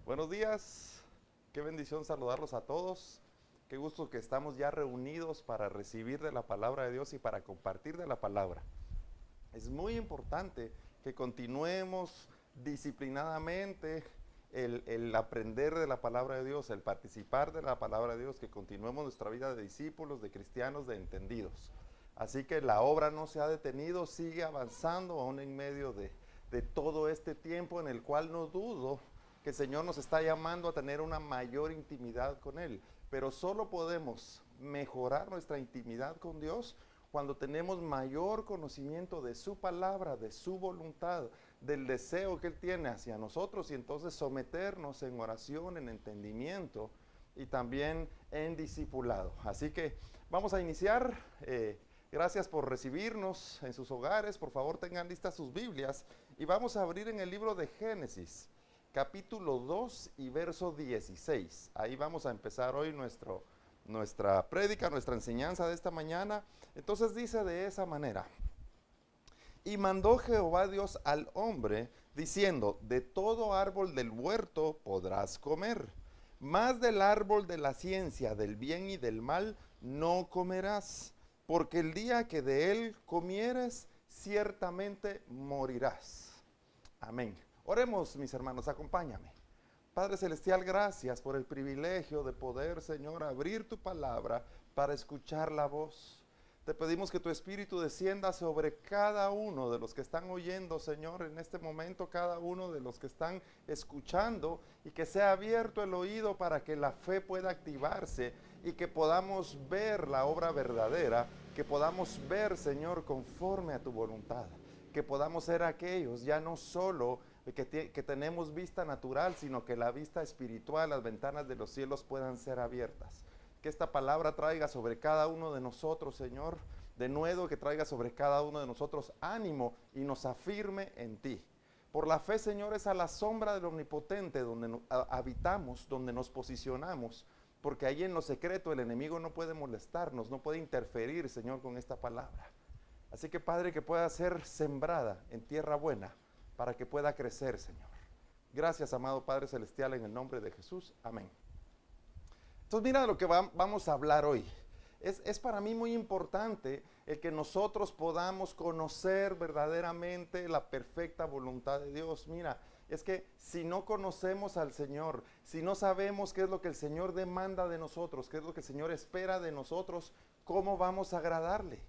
Buenos días, qué bendición saludarlos a todos. Qué gusto que estamos ya reunidos para recibir de la palabra de Dios y para compartir de la palabra. Es muy importante que continuemos disciplinadamente el aprender de la palabra de Dios, el participar de la palabra de Dios, que continuemos nuestra vida de discípulos, de cristianos, de entendidos. Así que la obra no se ha detenido, sigue avanzando aún en medio de todo este tiempo en el cual no dudo que el Señor nos está llamando a tener una mayor intimidad con Él. Pero solo podemos mejorar nuestra intimidad con Dios cuando tenemos mayor conocimiento de su palabra, de su voluntad, del deseo que Él tiene hacia nosotros, y entonces someternos en oración, en entendimiento y también en discipulado. Así que vamos a iniciar. Gracias por recibirnos en sus hogares. Por favor, tengan listas sus Biblias y vamos a abrir en el libro de Génesis, capítulo 2 y verso 16. Ahí vamos a empezar hoy nuestra prédica, nuestra enseñanza de esta mañana. Entonces dice de esa manera: y mandó Jehová Dios al hombre, diciendo: de todo árbol del huerto podrás comer, mas del árbol de la ciencia del bien y del mal no comerás, porque el día que de él comieres, ciertamente morirás. Amén. Oremos, mis hermanos, acompáñame. Padre Celestial, gracias por el privilegio de poder, Señor, abrir tu palabra para escuchar la voz. Te pedimos que tu Espíritu descienda sobre cada uno de los que están oyendo, Señor, en este momento, cada uno de los que están escuchando, y que sea abierto el oído para que la fe pueda activarse y que podamos ver la obra verdadera, que podamos ver, Señor, conforme a tu voluntad, que podamos ser aquellos ya no solo que tenemos vista natural, sino que la vista espiritual, las ventanas de los cielos puedan ser abiertas. Que esta palabra traiga sobre cada uno de nosotros, Señor, de nuevo, que traiga sobre cada uno de nosotros ánimo y nos afirme en ti. Por la fe, Señor, es a la sombra del Omnipotente donde habitamos, donde nos posicionamos, porque ahí en lo secreto el enemigo no puede molestarnos, no puede interferir, Señor, con esta palabra. Así que, Padre, que pueda ser sembrada en tierra buena para que pueda crecer, Señor. Gracias, amado Padre Celestial, en el nombre de Jesús. Amén. Entonces, mira de lo que vamos a hablar hoy. Es para mí muy importante el que nosotros podamos conocer verdaderamente la perfecta voluntad de Dios. Mira, es que si no conocemos al Señor, si no sabemos qué es lo que el Señor demanda de nosotros, qué es lo que el Señor espera de nosotros, ¿cómo vamos a agradarle?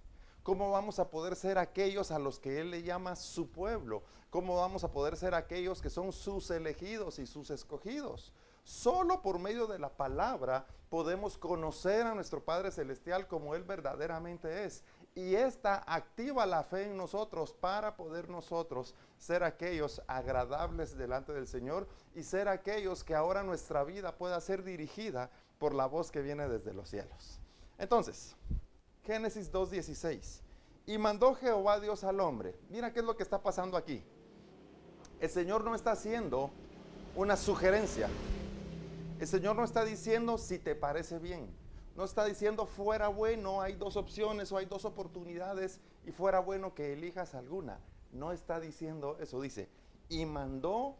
¿Cómo vamos a poder ser aquellos a los que Él le llama su pueblo? ¿Cómo vamos a poder ser aquellos que son sus elegidos y sus escogidos? Solo por medio de la palabra podemos conocer a nuestro Padre Celestial como Él verdaderamente es. Y esta activa la fe en nosotros para poder nosotros ser aquellos agradables delante del Señor y ser aquellos que ahora nuestra vida pueda ser dirigida por la voz que viene desde los cielos. Entonces, Génesis 2:16. Y mandó Jehová Dios al hombre. Mira qué es lo que está pasando aquí. El Señor no está haciendo una sugerencia. El Señor no está diciendo si te parece bien. No está diciendo fuera bueno, hay dos opciones o hay dos oportunidades y fuera bueno que elijas alguna. No está diciendo eso. Dice: y mandó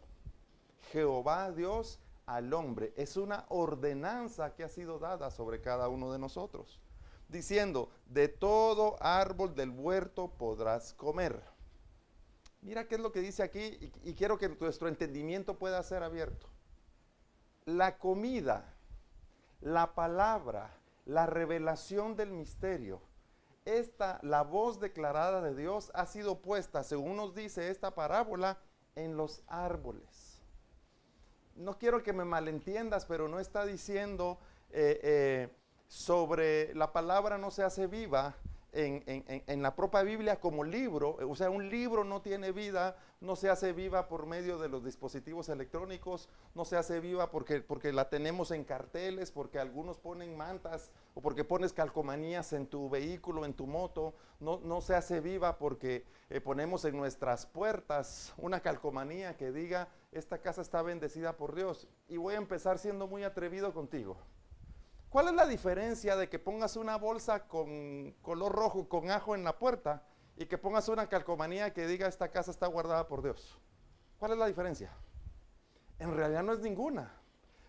Jehová Dios al hombre. Es una ordenanza que ha sido dada sobre cada uno de nosotros, diciendo: de todo árbol del huerto podrás comer. Mira qué es lo que dice aquí, y quiero que nuestro entendimiento pueda ser abierto. La comida, la palabra, la revelación del misterio, la voz declarada de Dios ha sido puesta, según nos dice esta parábola, en los árboles. No quiero que me malentiendas, pero no está diciendo sobre la palabra no se hace viva en la propia Biblia como libro. O sea, un libro no tiene vida, no se hace viva por medio de los dispositivos electrónicos, no se hace viva porque la tenemos en carteles, porque algunos ponen mantas o porque pones calcomanías en tu vehículo, en tu moto. No se hace viva porque ponemos en nuestras puertas una calcomanía que diga: esta casa está bendecida por Dios. Y voy a empezar siendo muy atrevido contigo. ¿Cuál es la diferencia de que pongas una bolsa con color rojo con ajo en la puerta y que pongas una calcomanía que diga: esta casa está guardada por Dios? ¿Cuál es la diferencia? En realidad no es ninguna.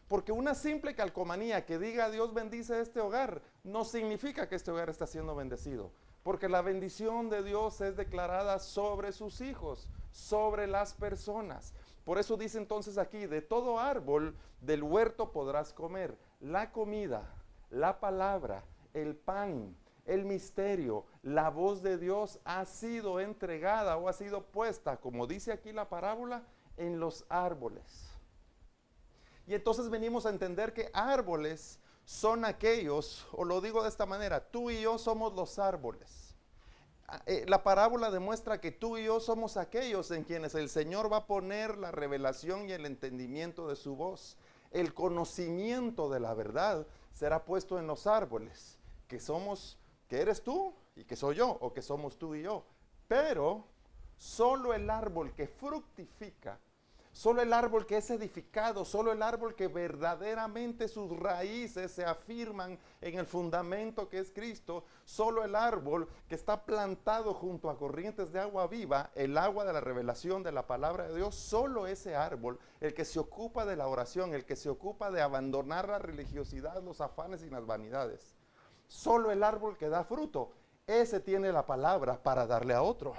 Porque una simple calcomanía que diga Dios bendice este hogar, no significa que este hogar está siendo bendecido. Porque la bendición de Dios es declarada sobre sus hijos, sobre las personas. Por eso dice entonces aquí, de todo árbol del huerto podrás comer. La comida, la palabra, el pan, el misterio, la voz de Dios ha sido entregada o ha sido puesta, como dice aquí la parábola, en los árboles. Y entonces venimos a entender que árboles son aquellos, o lo digo de esta manera, tú y yo somos los árboles. La parábola demuestra que tú y yo somos aquellos en quienes el Señor va a poner la revelación y el entendimiento de su voz. El conocimiento de la verdad será puesto en los árboles, que eres tú y que soy yo, o que somos tú y yo. Pero solo el árbol que fructifica, solo el árbol que es edificado, solo el árbol que verdaderamente sus raíces se afirman en el fundamento que es Cristo, solo el árbol que está plantado junto a corrientes de agua viva, el agua de la revelación de la palabra de Dios, solo ese árbol, el que se ocupa de la oración, el que se ocupa de abandonar la religiosidad, los afanes y las vanidades, solo el árbol que da fruto, ese tiene la palabra para darle a otro.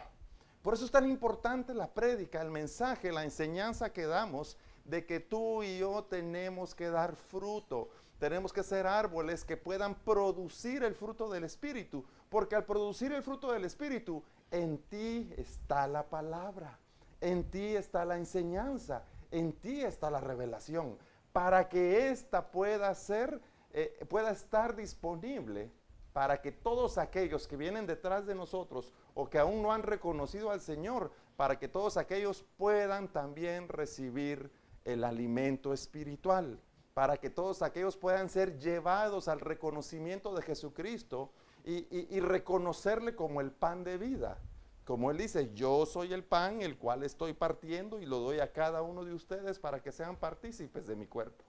Por eso es tan importante la prédica, el mensaje, la enseñanza que damos de que tú y yo tenemos que dar fruto. Tenemos que ser árboles que puedan producir el fruto del Espíritu. Porque al producir el fruto del Espíritu, en ti está la palabra, en ti está la enseñanza, en ti está la revelación. Para que ésta pueda estar disponible para que todos aquellos que vienen detrás de nosotros o que aún no han reconocido al Señor, para que todos aquellos puedan también recibir el alimento espiritual, para que todos aquellos puedan ser llevados al reconocimiento de Jesucristo y reconocerle como el pan de vida. Como Él dice, yo soy el pan el cual estoy partiendo y lo doy a cada uno de ustedes para que sean partícipes de mi cuerpo.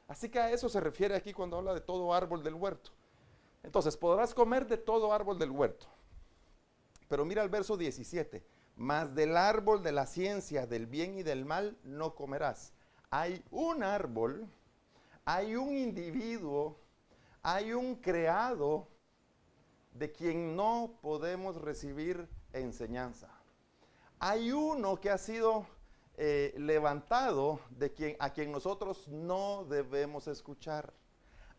Así que a eso se refiere aquí cuando habla de todo árbol del huerto. Entonces, podrás comer de todo árbol del huerto. Pero mira el verso 17. Mas del árbol de la ciencia del bien y del mal no comerás. Hay un árbol, hay un individuo, hay un creado de quien no podemos recibir enseñanza. Hay uno que ha sido levantado a quien nosotros no debemos escuchar.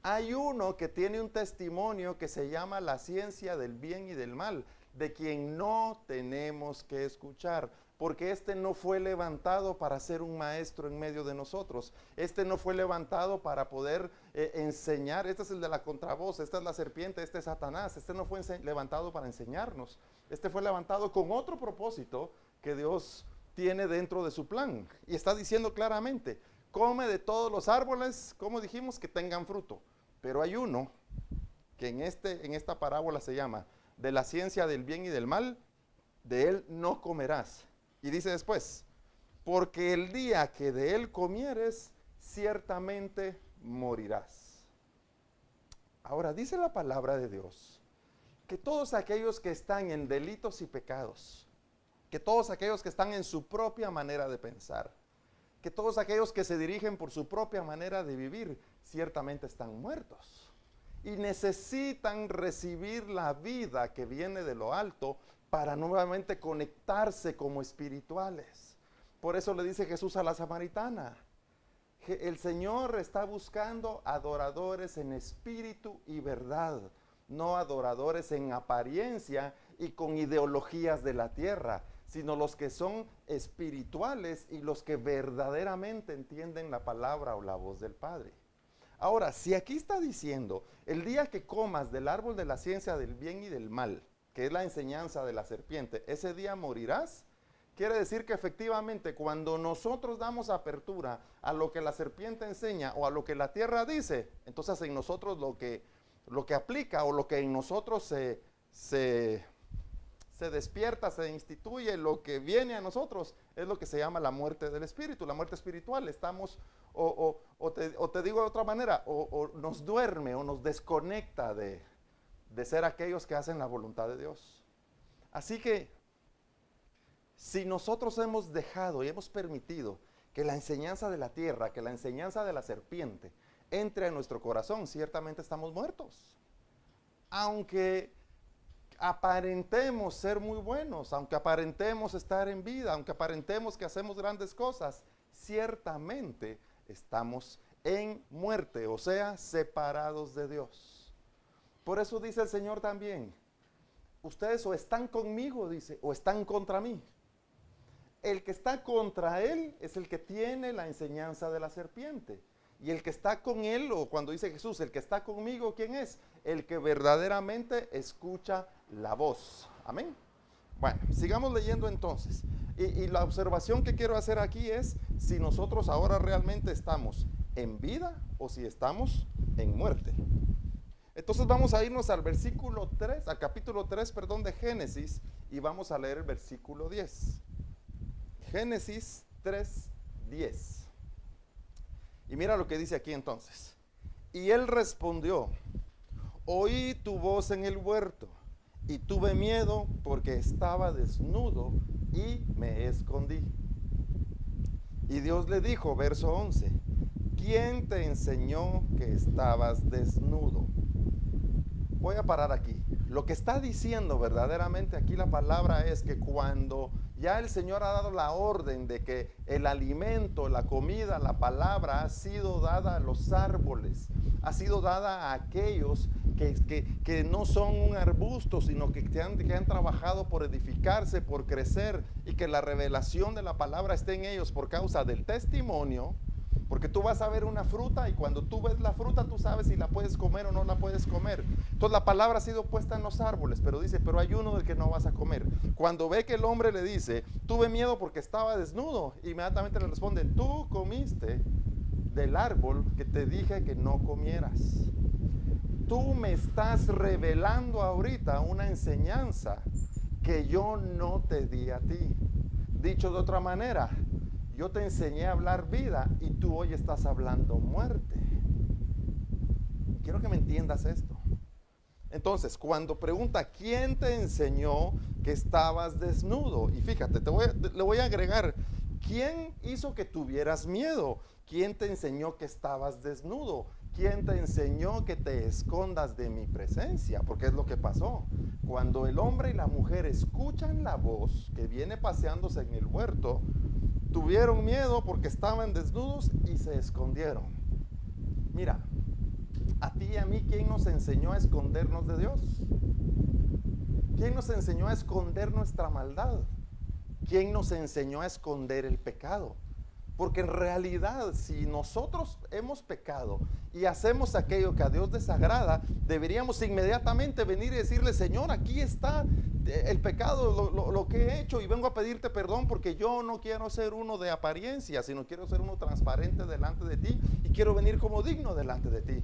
Hay uno que tiene un testimonio que se llama la ciencia del bien y del mal, de quien no tenemos que escuchar, porque este no fue levantado para ser un maestro en medio de nosotros. Este no fue levantado para poder enseñar. Este es el de la contravoz, esta es la serpiente, este es Satanás. Este no fue levantado para enseñarnos. Este fue levantado con otro propósito que Dios tiene dentro de su plan. Y está diciendo claramente, come de todos los árboles, como dijimos, que tengan fruto. Pero hay uno que en esta parábola se llama de la ciencia del bien y del mal, de él no comerás. Y dice después, porque el día que de él comieres, ciertamente morirás. Ahora, dice la palabra de Dios, que todos aquellos que están en delitos y pecados, que todos aquellos que están en su propia manera de pensar, que todos aquellos que se dirigen por su propia manera de vivir, ciertamente están muertos. Y necesitan recibir la vida que viene de lo alto para nuevamente conectarse como espirituales. Por eso le dice Jesús a la samaritana, el Señor está buscando adoradores en espíritu y verdad, no adoradores en apariencia y con ideologías de la tierra, sino los que son espirituales y los que verdaderamente entienden la palabra o la voz del Padre. Ahora, si aquí está diciendo, el día que comas del árbol de la ciencia del bien y del mal, que es la enseñanza de la serpiente, ese día morirás, quiere decir que efectivamente cuando nosotros damos apertura a lo que la serpiente enseña o a lo que la tierra dice, entonces en nosotros lo que aplica o lo que en nosotros se despierta, se instituye, lo que viene a nosotros es lo que se llama la muerte del espíritu, la muerte espiritual. Estamos, o te digo de otra manera, o nos duerme o nos desconecta de ser aquellos que hacen la voluntad de Dios. Así que, si nosotros hemos dejado y hemos permitido que la enseñanza de la tierra, que la enseñanza de la serpiente entre en nuestro corazón, ciertamente estamos muertos. Aunque aparentemos ser muy buenos, aunque aparentemos estar en vida, aunque aparentemos que hacemos grandes cosas, ciertamente estamos en muerte, o sea, separados de Dios. Por eso dice el Señor también, ustedes o están conmigo, dice, o están contra mí. El que está contra él es el que tiene la enseñanza de la serpiente. Y el que está con él, o cuando dice Jesús, el que está conmigo, ¿quién es? El que verdaderamente escucha la voz. Amén. Bueno, sigamos leyendo entonces. Y la observación que quiero hacer aquí es si nosotros ahora realmente estamos en vida o si estamos en muerte. Entonces vamos a irnos al versículo 3, al capítulo 3, perdón, de Génesis, y vamos a leer el versículo 10. Génesis 3, 10. Y mira lo que dice aquí entonces. Y él respondió, oí tu voz en el huerto, y tuve miedo porque estaba desnudo y me escondí. Y Dios le dijo, verso 11, ¿quién te enseñó que estabas desnudo? Voy a parar aquí. Lo que está diciendo verdaderamente aquí la palabra es que cuando ya el Señor ha dado la orden de que el alimento, la comida, la palabra ha sido dada a los árboles, ha sido dada a aquellos que no son un arbusto, sino que han trabajado por edificarse, por crecer, y que la revelación de la palabra esté en ellos por causa del testimonio. Porque tú vas a ver una fruta y cuando tú ves la fruta tú sabes si la puedes comer o no la puedes comer. Entonces la palabra ha sido puesta en los árboles, pero dice, pero hay uno del que no vas a comer. Cuando ve que el hombre le dice, tuve miedo porque estaba desnudo, inmediatamente le responde, tú comiste del árbol que te dije que no comieras. Tú me estás revelando ahorita una enseñanza que yo no te di a ti. Dicho de otra manera, yo te enseñé a hablar vida y tú hoy estás hablando muerte. Quiero que me entiendas esto. Entonces, cuando pregunta, ¿quién te enseñó que estabas desnudo? Y fíjate, le voy a agregar, ¿quién hizo que tuvieras miedo? ¿Quién te enseñó que estabas desnudo? ¿Quién te enseñó que te escondas de mi presencia? Porque es lo que pasó. Cuando el hombre y la mujer escuchan la voz que viene paseándose en el huerto, tuvieron miedo porque estaban desnudos y se escondieron. Mira, a ti y a mí, ¿quién nos enseñó a escondernos de Dios? ¿Quién nos enseñó a esconder nuestra maldad? ¿Quién nos enseñó a esconder el pecado? Porque en realidad, si nosotros hemos pecado y hacemos aquello que a Dios desagrada, deberíamos inmediatamente venir y decirle, Señor, aquí está el pecado, lo que he hecho, y vengo a pedirte perdón porque yo no quiero ser uno de apariencia, sino quiero ser uno transparente delante de ti y quiero venir como digno delante de ti.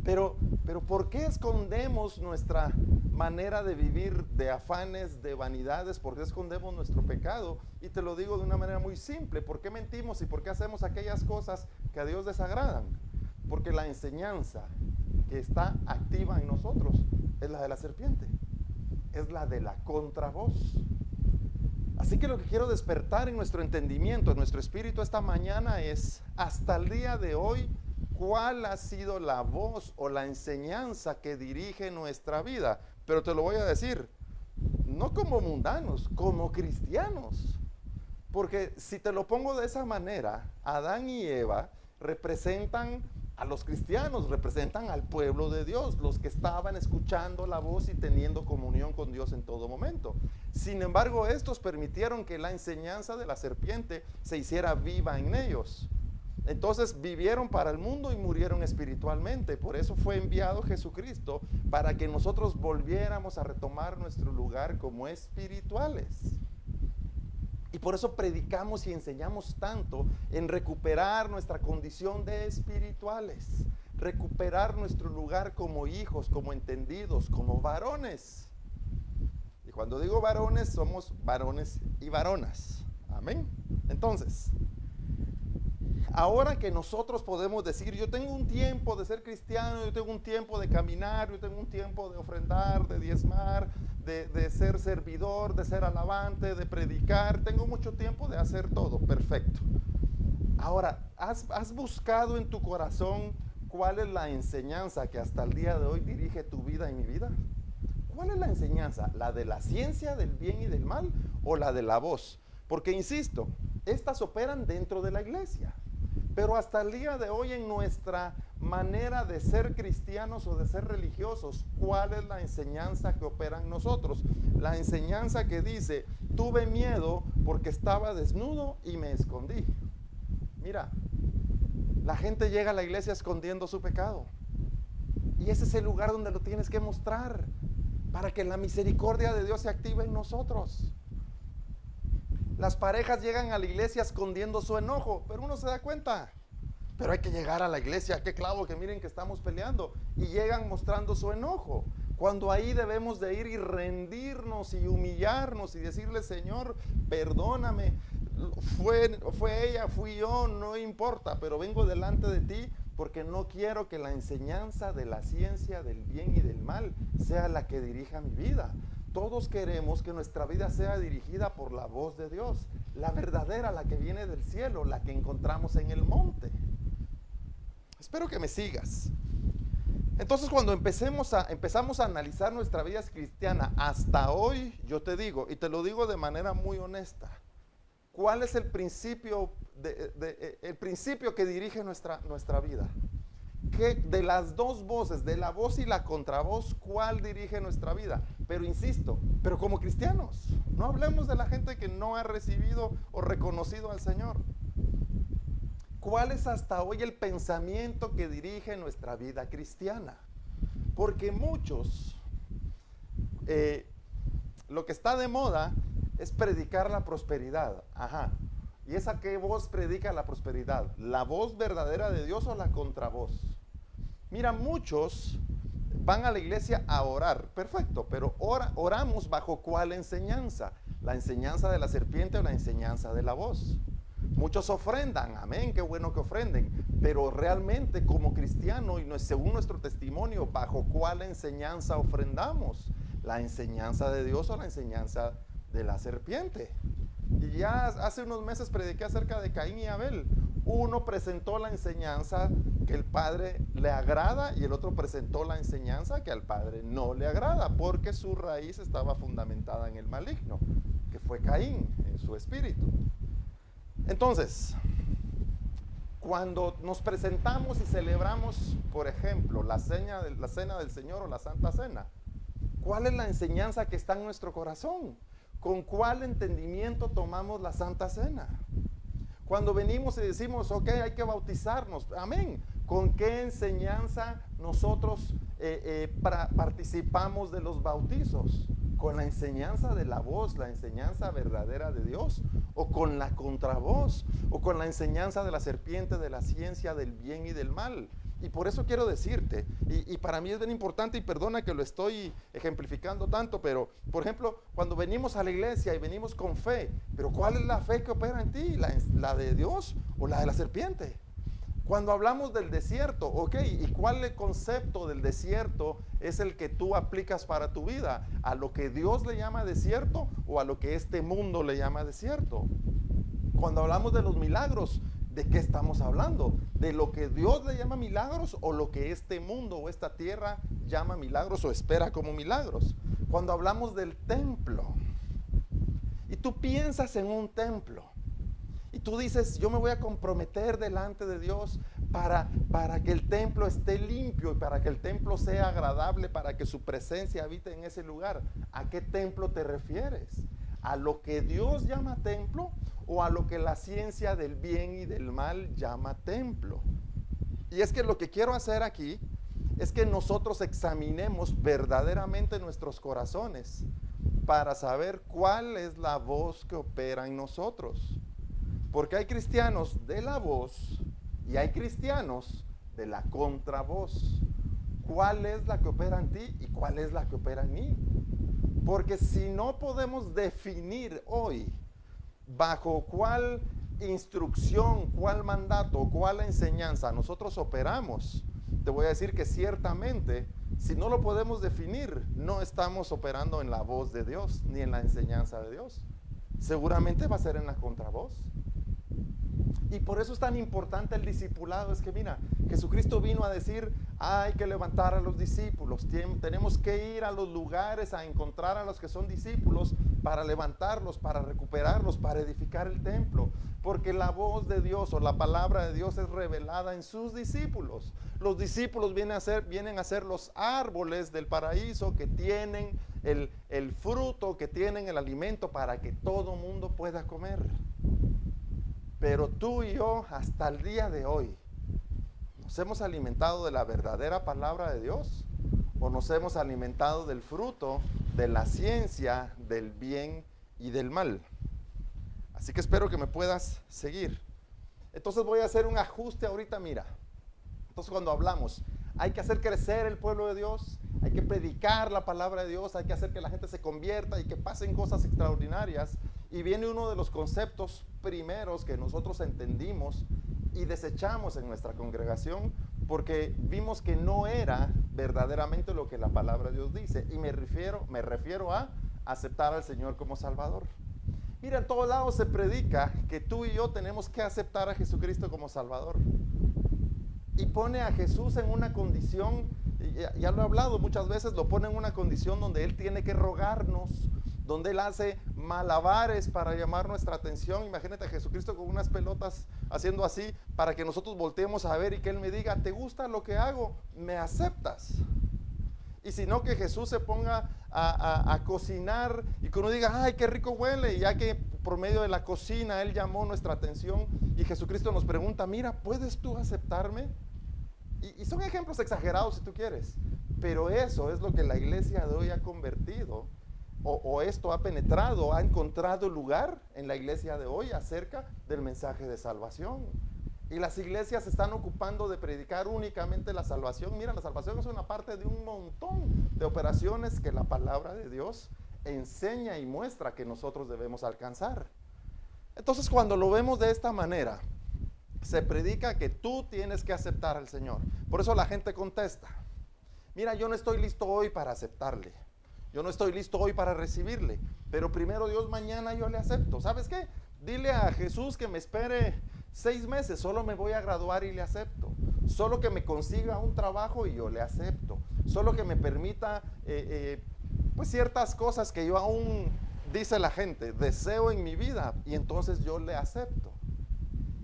Pero ¿por qué escondemos nuestra manera de vivir, de afanes, de vanidades? ¿Por qué escondemos nuestro pecado? Y te lo digo de una manera muy simple. ¿Por qué mentimos y por qué hacemos aquellas cosas que a Dios desagradan? Porque la enseñanza que está activa en nosotros es la de la serpiente, es la de la contravoz. Así que lo que quiero despertar en nuestro entendimiento, en nuestro espíritu esta mañana es, hasta el día de hoy, ¿cuál ha sido la voz o la enseñanza que dirige nuestra vida? Pero te lo voy a decir, no como mundanos, como cristianos. Porque si te lo pongo de esa manera, Adán y Eva representan a los cristianos, representan al pueblo de Dios, los que estaban escuchando la voz y teniendo comunión con Dios en todo momento. Sin embargo, estos permitieron que la enseñanza de la serpiente se hiciera viva en ellos. Entonces vivieron para el mundo y murieron espiritualmente. Por eso fue enviado Jesucristo, para que nosotros volviéramos a retomar nuestro lugar como espirituales. Y por eso predicamos y enseñamos tanto en recuperar nuestra condición de espirituales, recuperar nuestro lugar como hijos, como entendidos, como varones. Y cuando digo varones, somos varones y varonas. Amén. Entonces, ahora que nosotros podemos decir, yo tengo un tiempo de ser cristiano, yo tengo un tiempo de caminar, yo tengo un tiempo de ofrendar, de diezmar, de ser servidor, de ser alabante, de predicar, tengo mucho tiempo de hacer todo, perfecto. Ahora, ¿has buscado en tu corazón cuál es la enseñanza que hasta el día de hoy dirige tu vida y mi vida? ¿Cuál es la enseñanza? ¿La de la ciencia del bien y del mal o la de la voz? Porque insisto, estas operan dentro de la iglesia. Pero hasta el día de hoy en nuestra manera de ser cristianos o de ser religiosos, ¿cuál es la enseñanza que opera en nosotros? La enseñanza que dice, tuve miedo porque estaba desnudo y me escondí. Mira, la gente llega a la iglesia escondiendo su pecado. Y ese es el lugar donde lo tienes que mostrar, para que la misericordia de Dios se active en nosotros. Las parejas llegan a la iglesia escondiendo su enojo, pero uno se da cuenta. Pero hay que llegar a la iglesia, qué clavo que miren que estamos peleando. Y llegan mostrando su enojo. Cuando ahí debemos de ir y rendirnos y humillarnos y decirle, Señor, perdóname. Fue ella, fui yo, no importa, pero vengo delante de ti porque no quiero que la enseñanza de la ciencia del bien y del mal sea la que dirija mi vida. Todos queremos que nuestra vida sea dirigida por la voz de Dios, la verdadera, la que viene del cielo, la que encontramos en el monte. Espero que me sigas. Entonces, cuando empezamos a analizar nuestra vida cristiana hasta hoy, yo te digo, y te lo digo de manera muy honesta, ¿cuál es el principio, el principio que dirige nuestra vida? Que de las dos voces, de la voz y la contravoz, ¿cuál dirige nuestra vida? Pero insisto, pero como cristianos, no hablemos de la gente que no ha recibido o reconocido al Señor. ¿Cuál es hasta hoy el pensamiento que dirige nuestra vida cristiana? Porque muchos, lo que está de moda es predicar la prosperidad. Ajá. ¿Y esa qué voz predica la prosperidad? ¿La voz verdadera de Dios o la contravoz? Mira, muchos van a la iglesia a orar, perfecto, pero oramos bajo ¿cuál enseñanza? ¿La enseñanza de la serpiente o la enseñanza de la voz? Muchos ofrendan, amén, qué bueno que ofrenden, pero realmente como cristiano y según nuestro testimonio, ¿bajo cuál enseñanza ofrendamos? ¿La enseñanza de Dios o la enseñanza de la serpiente? Y ya hace unos meses prediqué acerca de Caín y Abel. Uno presentó la enseñanza que el Padre le agrada y el otro presentó la enseñanza que al Padre no le agrada, porque su raíz estaba fundamentada en el maligno, que fue Caín, en su espíritu. Entonces, cuando nos presentamos y celebramos, por ejemplo, la cena del Señor o la Santa Cena, ¿cuál es la enseñanza que está en nuestro corazón? ¿Con cuál entendimiento tomamos la Santa Cena? Cuando venimos y decimos, ok, hay que bautizarnos, amén. ¿Con qué enseñanza nosotros participamos de los bautizos? ¿Con la enseñanza de la voz, la enseñanza verdadera de Dios? ¿O con la contravoz? ¿O con la enseñanza de la serpiente, de la ciencia del bien y del mal? Y por eso quiero decirte, y para mí es bien importante, y perdona que lo estoy ejemplificando tanto, pero por ejemplo, cuando venimos a la iglesia y venimos con fe, pero ¿cuál es la fe que opera en ti? ¿La de Dios o la de la serpiente? Cuando hablamos del desierto, ok, ¿y cuál el concepto del desierto es el que tú aplicas para tu vida? ¿A lo que Dios le llama desierto o a lo que este mundo le llama desierto? Cuando hablamos de los milagros, ¿de qué estamos hablando? ¿De lo que Dios le llama milagros o lo que este mundo o esta tierra llama milagros o espera como milagros? Cuando hablamos del templo, y tú piensas en un templo, y tú dices, yo me voy a comprometer delante de Dios para que el templo esté limpio y para que el templo sea agradable, para que su presencia habite en ese lugar. ¿A qué templo te refieres? ¿A lo que Dios llama templo o a lo que la ciencia del bien y del mal llama templo? Y es que lo que quiero hacer aquí es que nosotros examinemos verdaderamente nuestros corazones para saber cuál es la voz que opera en nosotros. Porque hay cristianos de la voz y hay cristianos de la contravoz. ¿Cuál es la que opera en ti y cuál es la que opera en mí? Porque si no podemos definir hoy bajo cuál instrucción, cuál mandato, cuál enseñanza nosotros operamos, te voy a decir que ciertamente, si no lo podemos definir, no estamos operando en la voz de Dios ni en la enseñanza de Dios. Seguramente va a ser en la contravoz. Y por eso es tan importante el discipulado. Es que mira, Jesucristo vino a decir, hay que levantar a los discípulos, tenemos que ir a los lugares a encontrar a los que son discípulos para levantarlos, para recuperarlos, para edificar el templo. Porque la voz de Dios o la palabra de Dios es revelada en sus discípulos. Los discípulos vienen a ser los árboles del paraíso que tienen el fruto, que tienen el alimento para que todo mundo pueda comer. Pero tú y yo, hasta el día de hoy, ¿nos hemos alimentado de la verdadera palabra de Dios? ¿O nos hemos alimentado del fruto de la ciencia del bien y del mal? Así que espero que me puedas seguir. Entonces voy a hacer un ajuste ahorita, mira. Entonces cuando hablamos, hay que hacer crecer el pueblo de Dios, hay que predicar la palabra de Dios, hay que hacer que la gente se convierta y que pasen cosas extraordinarias. Y viene uno de los conceptos primeros que nosotros entendimos y desechamos en nuestra congregación porque vimos que no era verdaderamente lo que la palabra de Dios dice. Y me refiero a aceptar al Señor como Salvador. Mira, en todos lados se predica que tú y yo tenemos que aceptar a Jesucristo como Salvador. Y pone a Jesús en una condición, ya lo he hablado muchas veces, lo pone en una condición donde Él tiene que rogarnos, donde Él hace malabares para llamar nuestra atención. Imagínate a Jesucristo con unas pelotas haciendo así para que nosotros volteemos a ver y que Él me diga, ¿te gusta lo que hago? ¿Me aceptas? Y si no, que Jesús se ponga a cocinar y que uno diga, ay, qué rico huele, y ya que por medio de la cocina Él llamó nuestra atención y Jesucristo nos pregunta, mira, ¿puedes tú aceptarme? Y son ejemplos exagerados si tú quieres, pero eso es lo que la iglesia de hoy ha convertido, o esto ha penetrado, ha encontrado lugar en la iglesia de hoy acerca del mensaje de salvación. Y las iglesias se están ocupando de predicar únicamente la salvación. Mira, la salvación es una parte de un montón de operaciones que la palabra de Dios enseña y muestra que nosotros debemos alcanzar. Entonces, cuando lo vemos de esta manera, se predica que tú tienes que aceptar al Señor. Por eso la gente contesta, mira, yo no estoy listo hoy para aceptarle. Yo no estoy listo hoy para recibirle. Pero primero Dios, mañana yo le acepto. ¿Sabes qué? Dile a Jesús que me espere 6 meses, solo me voy a graduar y le acepto. Solo que me consiga un trabajo y yo le acepto. Solo que me permita pues ciertas cosas que yo aún, dice la gente, deseo en mi vida, y entonces yo le acepto.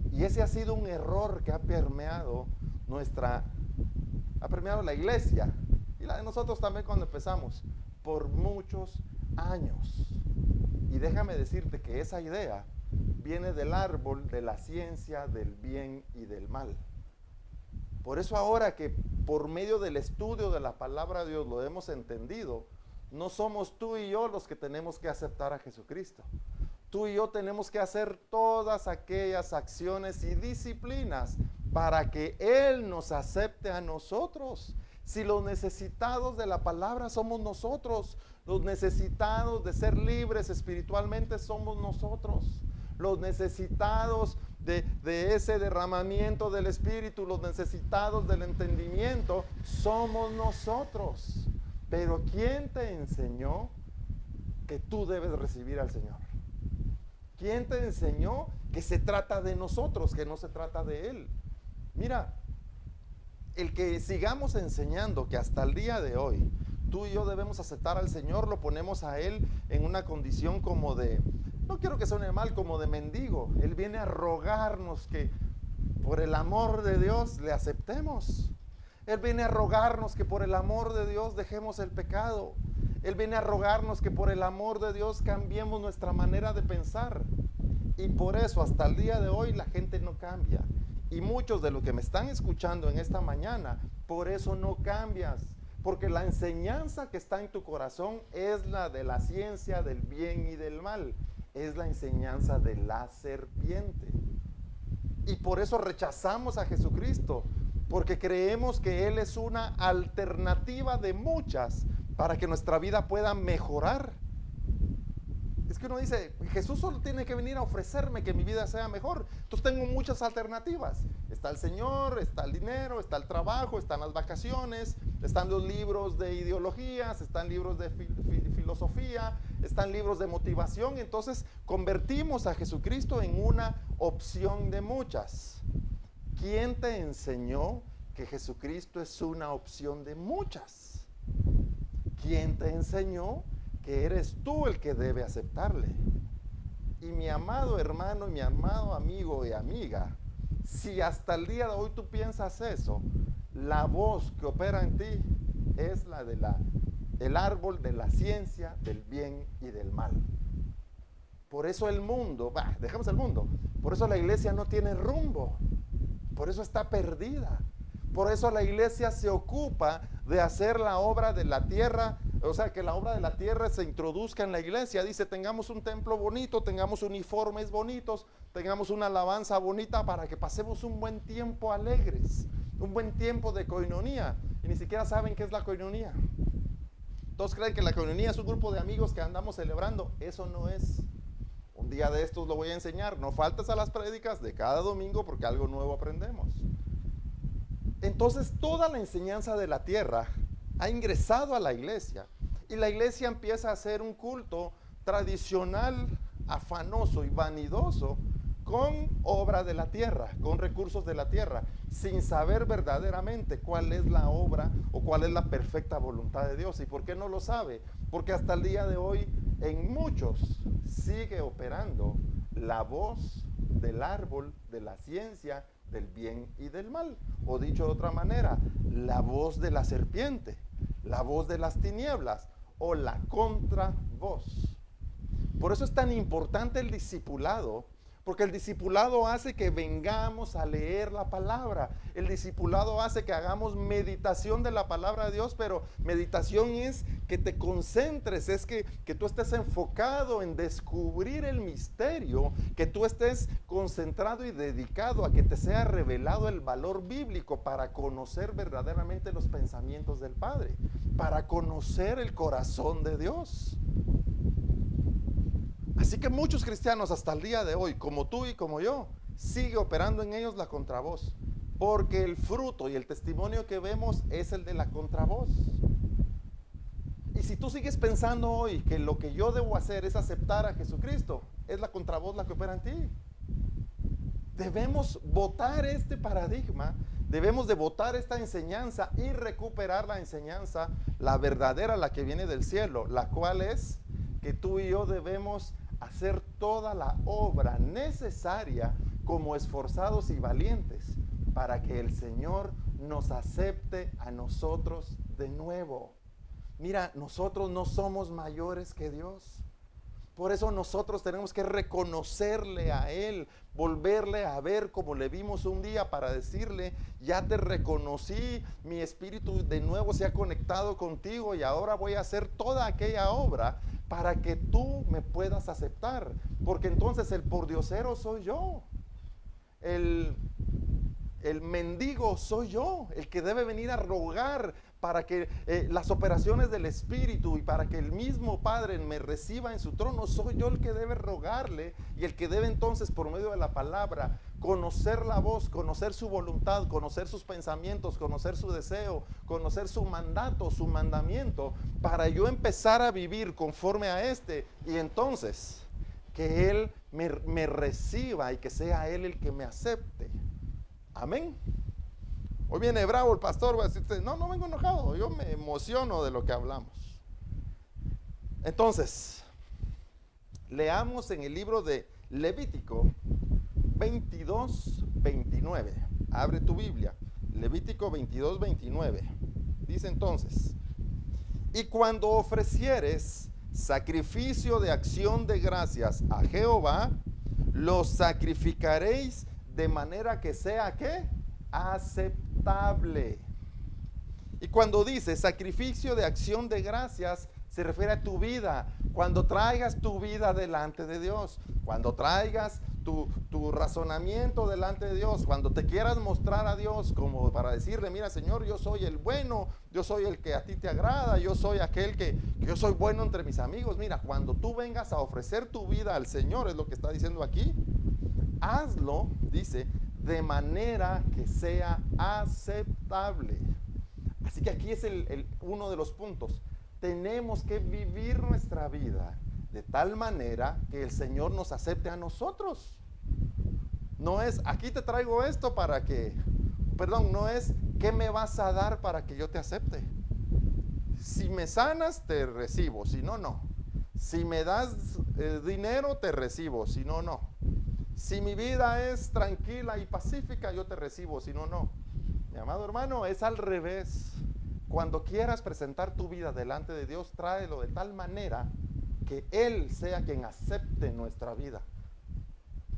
Y ese ha sido un error que ha permeado la iglesia y la de nosotros también cuando empezamos por muchos años. Y déjame decirte que esa idea viene del árbol de la ciencia del bien y del mal. Por eso ahora que por medio del estudio de la palabra de Dios lo hemos entendido, no somos tú y yo los que tenemos que aceptar a Jesucristo. Tú y yo tenemos que hacer todas aquellas acciones y disciplinas para que Él nos acepte a nosotros. Si los necesitados de la palabra somos nosotros, los necesitados de ser libres espiritualmente somos nosotros. Los necesitados de ese derramamiento del Espíritu, los necesitados del entendimiento, somos nosotros. Pero ¿quién te enseñó que tú debes recibir al Señor? ¿Quién te enseñó que se trata de nosotros, que no se trata de Él? Mira, el que sigamos enseñando que hasta el día de hoy tú y yo debemos aceptar al Señor, lo ponemos a Él en una condición como de, no quiero que suene mal, como de mendigo. Él viene a rogarnos que por el amor de Dios le aceptemos. Él viene a rogarnos que por el amor de Dios dejemos el pecado. Él viene a rogarnos que por el amor de Dios cambiemos nuestra manera de pensar. Y por eso hasta el día de hoy la gente no cambia. Y muchos de los que me están escuchando en esta mañana, por eso no cambias. Porque la enseñanza que está en tu corazón es la de la ciencia del bien y del mal. Es la enseñanza de la serpiente. Y por eso rechazamos a Jesucristo. Porque creemos que Él es una alternativa de muchas para que nuestra vida pueda mejorar. Es que uno dice, Jesús solo tiene que venir a ofrecerme que mi vida sea mejor. Entonces tengo muchas alternativas. está el Señor, está el dinero, está el trabajo, están las vacaciones, están los libros de ideologías, están libros de filosofía, están libros de motivación. Entonces convertimos a Jesucristo en una opción de muchas. ¿Quién te enseñó que Jesucristo es una opción de muchas? ¿Quién te enseñó que eres tú el que debe aceptarle? Y mi amado hermano y mi amado amigo y amiga, si hasta el día de hoy tú piensas eso, la voz que opera en ti es la de el árbol de la ciencia del bien y del mal. Por eso el mundo, dejemos el mundo, por eso la iglesia no tiene rumbo, por eso está perdida. Por eso la iglesia se ocupa de hacer la obra de la tierra, o sea, que la obra de la tierra se introduzca en la iglesia. Dice, tengamos un templo bonito, tengamos uniformes bonitos, tengamos una alabanza bonita para que pasemos un buen tiempo alegres, un buen tiempo de coinonía. Y ni siquiera saben qué es la coinonía. Todos creen que la coinonía es un grupo de amigos que andamos celebrando. Eso no es. Un día de estos lo voy a enseñar. No faltes a las prédicas de cada domingo porque algo nuevo aprendemos. Entonces toda la enseñanza de la tierra ha ingresado a la iglesia y la iglesia empieza a hacer un culto tradicional, afanoso y vanidoso con obra de la tierra, con recursos de la tierra, sin saber verdaderamente cuál es la obra o cuál es la perfecta voluntad de Dios. ¿Y por qué no lo sabe? Porque hasta el día de hoy en muchos sigue operando la voz del árbol de la ciencia del bien y del mal, o dicho de otra manera, la voz de la serpiente, la voz de las tinieblas o la contravoz. Por eso es tan importante el discipulado, porque el discipulado hace que vengamos a leer la palabra. El discipulado hace que hagamos meditación de la palabra de Dios, pero meditación es que te concentres, es que tú estés enfocado en descubrir el misterio, que tú estés concentrado y dedicado a que te sea revelado el valor bíblico para conocer verdaderamente los pensamientos del Padre, para conocer el corazón de Dios. Así que muchos cristianos hasta el día de hoy, como tú y como yo, sigue operando en ellos la contravoz, porque el fruto y el testimonio que vemos es el de la contravoz. Y si tú sigues pensando hoy que lo que yo debo hacer es aceptar a Jesucristo, es la contravoz la que opera en ti. Debemos botar este paradigma, debemos de botar esta enseñanza y recuperar la enseñanza, la verdadera, la que viene del cielo, la cual es que tú y yo debemos hacer toda la obra necesaria como esforzados y valientes para que el Señor nos acepte a nosotros de nuevo. Mira, nosotros no somos mayores que Dios. Por eso nosotros tenemos que reconocerle a Él, volverle a ver como le vimos un día para decirle, ya te reconocí, mi espíritu de nuevo se ha conectado contigo y ahora voy a hacer toda aquella obra para que tú me puedas aceptar. Porque entonces el pordiosero soy yo, el mendigo soy yo, el que debe venir a rogar para que las operaciones del Espíritu y para que el mismo Padre me reciba en su trono, soy yo el que debe rogarle y el que debe entonces por medio de la palabra conocer la voz, conocer su voluntad, conocer sus pensamientos, conocer su deseo, conocer su mandato, su mandamiento, para yo empezar a vivir conforme a este y entonces que Él me reciba y que sea Él el que me acepte. Amén. Hoy viene bravo el pastor, va a decirte, no vengo enojado, yo me emociono de lo que hablamos. Entonces, leamos en el libro de Levítico 22:29. Abre tu Biblia, Levítico 22:29. Dice entonces, y cuando ofrecieres sacrificio de acción de gracias a Jehová, lo sacrificaréis de manera que sea, ¿qué? Aceptable. Y cuando dice sacrificio de acción de gracias, se refiere a tu vida. Cuando traigas tu vida delante de Dios, cuando traigas tu razonamiento delante de Dios, cuando te quieras mostrar a Dios como para decirle, mira Señor, yo soy el bueno, yo soy el que a ti te agrada, yo soy aquel que yo soy bueno entre mis amigos. Mira, cuando tú vengas a ofrecer tu vida al Señor, es lo que está diciendo aquí, hazlo, dice, de manera que sea aceptable. Así que aquí es uno de los puntos. Tenemos que vivir nuestra vida de tal manera que el Señor nos acepte a nosotros. No es, aquí te traigo esto para que, perdón, no es, ¿qué me vas a dar para que yo te acepte? Si me sanas, te recibo, si no, no. Si me das dinero, te recibo, si no, no. Si mi vida es tranquila y pacífica, yo te recibo, si no, no. Mi amado hermano, es al revés. Cuando quieras presentar tu vida delante de Dios, tráelo de tal manera que Él sea quien acepte nuestra vida.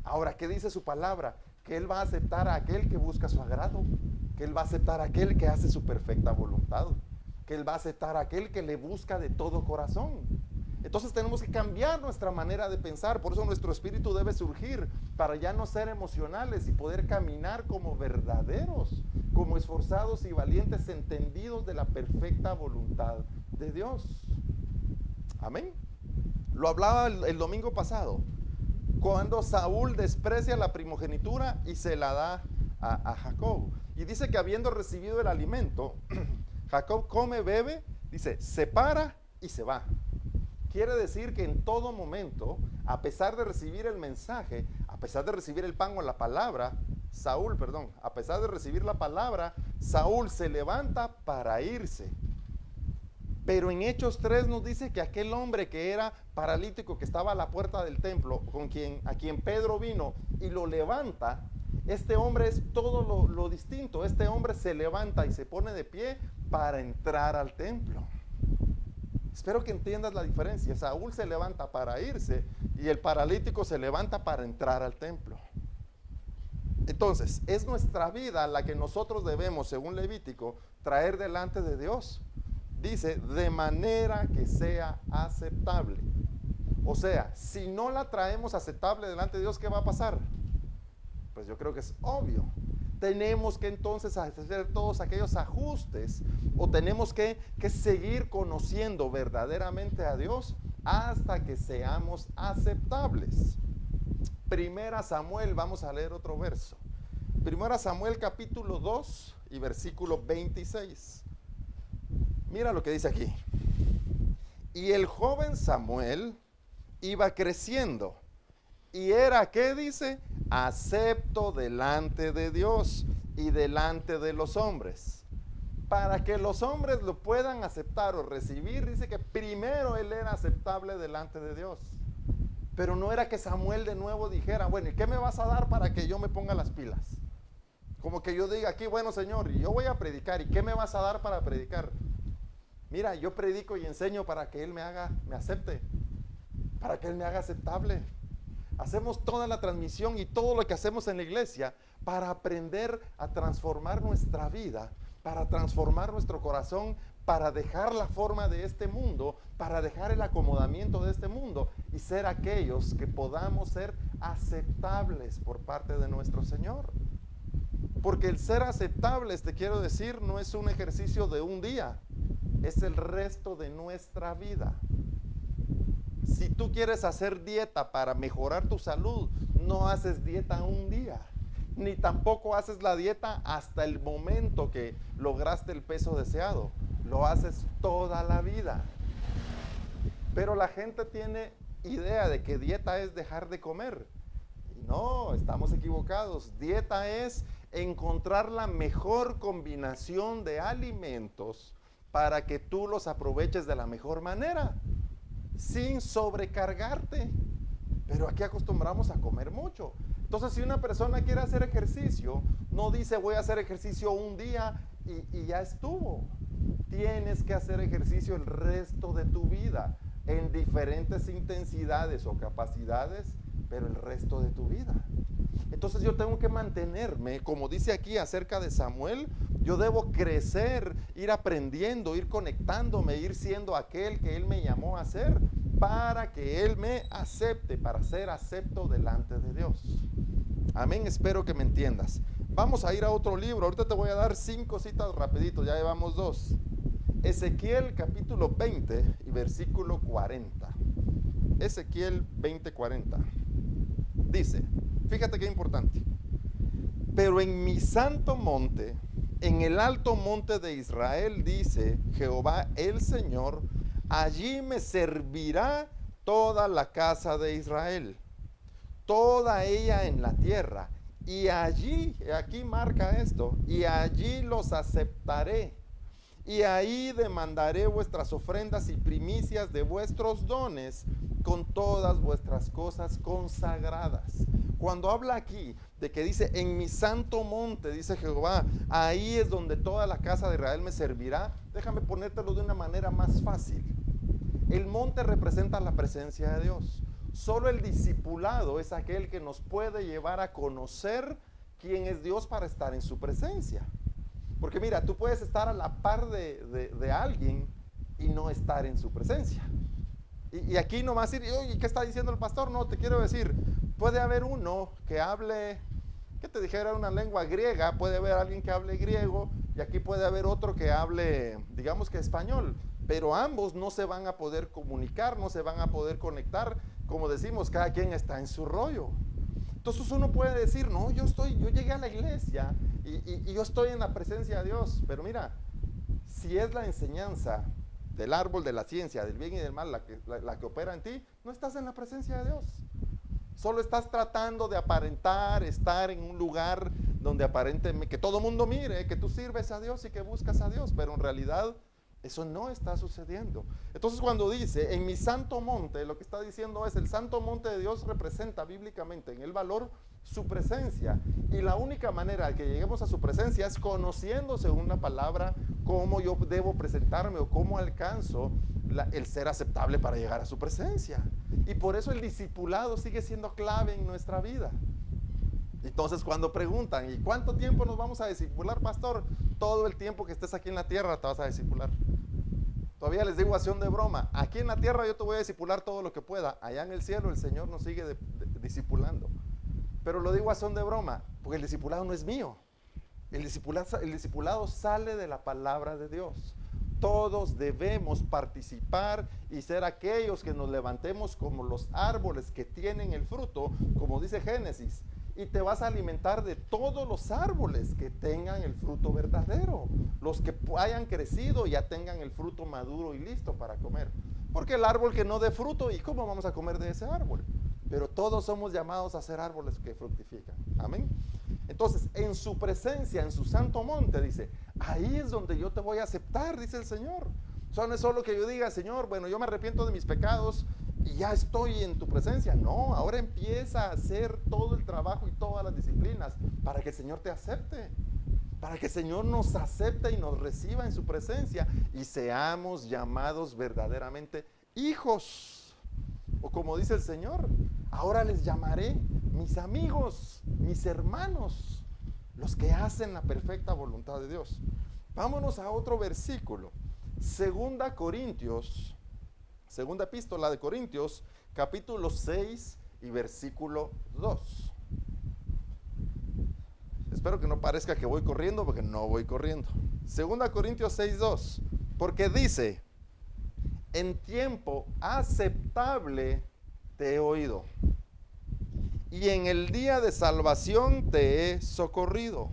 Ahora, ¿qué dice su palabra? Que Él va a aceptar a aquel que busca su agrado, que Él va a aceptar a aquel que hace su perfecta voluntad, que Él va a aceptar a aquel que le busca de todo corazón. Entonces tenemos que cambiar nuestra manera de pensar, por eso nuestro espíritu debe surgir, para ya no ser emocionales y poder caminar como verdaderos, como esforzados y valientes, entendidos de la perfecta voluntad de Dios. Amén. Lo hablaba el domingo pasado, cuando Saúl desprecia la primogenitura y se la da a Jacob. Y dice que habiendo recibido el alimento, Jacob come, bebe, dice, se para y se va. Quiere decir que en todo momento, a pesar de recibir el mensaje, a pesar de recibir el pan o la palabra, a pesar de recibir la palabra, Saúl se levanta para irse. Pero en Hechos 3 nos dice que aquel hombre que era paralítico, que estaba a la puerta del templo, a quien Pedro vino y lo levanta, este hombre es todo lo distinto. Este hombre se levanta y se pone de pie para entrar al templo. Espero que entiendas la diferencia. Saúl se levanta para irse y el paralítico se levanta para entrar al templo. Entonces, es nuestra vida la que nosotros debemos, según Levítico, traer delante de Dios. Dice, de manera que sea aceptable. O sea, si no la traemos aceptable delante de Dios, ¿qué va a pasar? Pues yo creo que es obvio. Tenemos que entonces hacer todos aquellos ajustes, o tenemos que seguir conociendo verdaderamente a Dios hasta que seamos aceptables. Primera Samuel, vamos a leer otro verso. Primera Samuel capítulo 2 y versículo 26. Mira lo que dice aquí. Y el joven Samuel iba creciendo y era, ¿qué dice? Acepto delante de Dios y delante de los hombres. Para que los hombres lo puedan aceptar o recibir, dice que primero él era aceptable delante de Dios. Pero no era que Samuel de nuevo dijera, bueno, ¿y qué me vas a dar para que yo me ponga las pilas? Como que yo diga aquí, bueno, Señor, yo voy a predicar, ¿y qué me vas a dar para predicar? Mira, yo predico y enseño para que Él me acepte, para que Él me haga aceptable. Hacemos toda la transmisión y todo lo que hacemos en la iglesia para aprender a transformar nuestra vida, para transformar nuestro corazón, para dejar la forma de este mundo, para dejar el acomodamiento de este mundo y ser aquellos que podamos ser aceptables por parte de nuestro Señor. Porque el ser aceptables, te quiero decir, no es un ejercicio de un día, es el resto de nuestra vida. Si tú quieres hacer dieta para mejorar tu salud, no haces dieta un día, ni tampoco haces la dieta hasta el momento que lograste el peso deseado. Lo haces toda la vida. Pero la gente tiene idea de que dieta es dejar de comer. Y no, estamos equivocados. Dieta es encontrar la mejor combinación de alimentos para que tú los aproveches de la mejor manera, sin sobrecargarte. Pero aquí acostumbramos a comer mucho. Entonces, si una persona quiere hacer ejercicio, no dice voy a hacer ejercicio un día y ya estuvo. Tienes que hacer ejercicio el resto de tu vida, en diferentes intensidades o capacidades, pero el resto de tu vida. Entonces yo tengo que mantenerme, como dice aquí acerca de Samuel, yo debo crecer, ir aprendiendo, ir conectándome, ir siendo aquel que Él me llamó a ser, para que Él me acepte, para ser acepto delante de Dios. Amén, espero que me entiendas. Vamos a ir a otro libro, ahorita te voy a dar 5 citas rapidito, ya llevamos 2. Ezequiel capítulo 20 y versículo 40. Ezequiel 20:40. Dice, fíjate qué importante. Pero en mi santo monte, en el alto monte de Israel, dice Jehová el Señor, allí me servirá toda la casa de Israel, toda ella en la tierra. Y allí, aquí marca esto, y allí los aceptaré. Y ahí demandaré vuestras ofrendas y primicias de vuestros dones con todas vuestras cosas consagradas. Cuando habla aquí de que dice, en mi santo monte, dice Jehová, ahí es donde toda la casa de Israel me servirá, déjame ponértelo de una manera más fácil. El monte representa la presencia de Dios. Solo el discipulado es aquel que nos puede llevar a conocer quién es Dios para estar en su presencia. Porque mira, tú puedes estar a la par de alguien y no estar en su presencia. Y aquí no vas a decir, oye, ¿qué está diciendo el pastor? No, te quiero decir, puede haber uno que hable, que te dijera una lengua griega, puede haber alguien que hable griego, y aquí puede haber otro que hable, digamos que español, pero ambos no se van a poder comunicar, no se van a poder conectar, como decimos, cada quien está en su rollo. Entonces uno puede decir, no, yo llegué a la iglesia y yo estoy en la presencia de Dios, pero mira, si es la enseñanza del árbol de la ciencia, del bien y del mal, la que opera en ti, no estás en la presencia de Dios. Solo estás tratando de aparentar estar en un lugar donde aparentemente, que todo mundo mire, que tú sirves a Dios y que buscas a Dios, pero en realidad eso no está sucediendo. Entonces cuando dice, en mi santo monte, lo que está diciendo es, el santo monte de Dios representa bíblicamente en el valor su presencia. Y la única manera de que lleguemos a su presencia es conociendo, según la palabra, cómo yo debo presentarme o cómo alcanzo el ser aceptable para llegar a su presencia. Y por eso el discipulado sigue siendo clave en nuestra vida. Entonces cuando preguntan, ¿y cuánto tiempo nos vamos a discipular, pastor? Todo el tiempo que estés aquí en la tierra te vas a discipular. Todavía les digo acción de broma, aquí en la tierra yo te voy a discipular todo lo que pueda, allá en el cielo el Señor nos sigue discipulando. Pero lo digo acción de broma, porque el discipulado no es mío. El discipulado sale de la palabra de Dios. Todos debemos participar y ser aquellos que nos levantemos como los árboles que tienen el fruto, como dice Génesis. Y te vas a alimentar de todos los árboles que tengan el fruto verdadero. Los que hayan crecido ya tengan el fruto maduro y listo para comer. Porque el árbol que no dé fruto, ¿y cómo vamos a comer de ese árbol? Pero todos somos llamados a ser árboles que fructifican. Amén. Entonces, en su presencia, en su santo monte, dice, ahí es donde yo te voy a aceptar, dice el Señor. O sea, no es solo que yo diga, Señor, bueno, yo me arrepiento de mis pecados y ya estoy en tu presencia. No, ahora empieza a hacer todo el trabajo y todas las disciplinas para que el Señor te acepte. Para que el Señor nos acepte y nos reciba en su presencia y seamos llamados verdaderamente hijos. O como dice el Señor, ahora les llamaré mis amigos, mis hermanos, los que hacen la perfecta voluntad de Dios. Vámonos a otro versículo. Segunda epístola de Corintios, capítulo 6 y versículo 2. Espero que no parezca que voy corriendo, porque no voy corriendo. Segunda Corintios 6, 2. Porque dice, en tiempo aceptable te he oído, y en el día de salvación te he socorrido.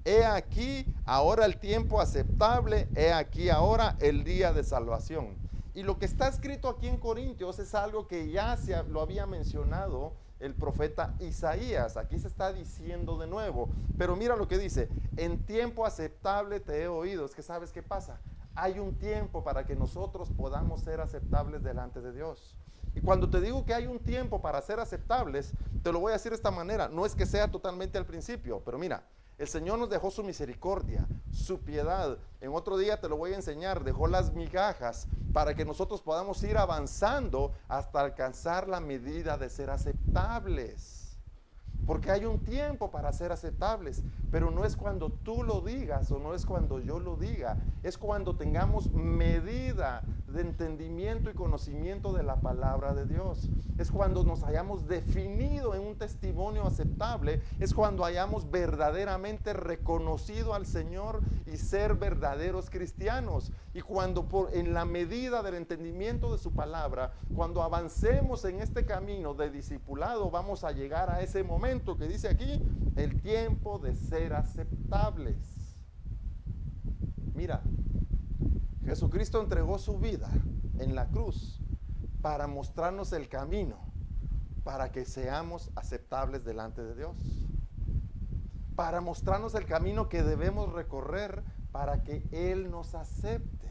He aquí ahora el tiempo aceptable, he aquí ahora el día de salvación. Y lo que está escrito aquí en Corintios es algo que ya lo había mencionado el profeta Isaías. Aquí se está diciendo de nuevo, pero mira lo que dice, en tiempo aceptable te he oído. Es que ¿sabes qué pasa? Hay un tiempo para que nosotros podamos ser aceptables delante de Dios. Y cuando te digo que hay un tiempo para ser aceptables, te lo voy a decir de esta manera. No es que sea totalmente al principio, pero mira, el Señor nos dejó su misericordia, su piedad. En otro día te lo voy a enseñar. Dejó las migajas para que nosotros podamos ir avanzando hasta alcanzar la medida de ser aceptables. Porque hay un tiempo para ser aceptables, pero no es cuando tú lo digas o no es cuando yo lo diga, es cuando tengamos medida de entendimiento y conocimiento de la palabra de Dios. Es cuando nos hayamos definido en un testimonio aceptable, es cuando hayamos verdaderamente reconocido al Señor y ser verdaderos cristianos. Y cuando en la medida del entendimiento de su palabra, cuando avancemos en este camino de discipulado, vamos a llegar a ese momento que dice aquí, el tiempo de ser aceptables. Mira, Jesucristo entregó su vida en la cruz para mostrarnos el camino, para que seamos aceptables delante de Dios, para mostrarnos el camino que debemos recorrer para que Él nos acepte.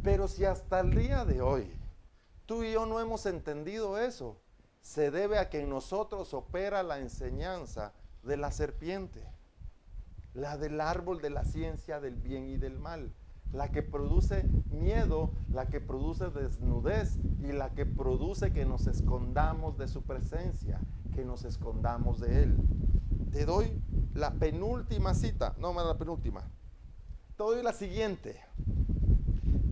Pero si hasta el día de hoy tú y yo no hemos entendido eso, se debe a que en nosotros opera la enseñanza de la serpiente, la del árbol de la ciencia del bien y del mal, la que produce miedo, la que produce desnudez y la que produce que nos escondamos de su presencia, que nos escondamos de Él. Te doy la penúltima cita, no más la penúltima, te doy la siguiente.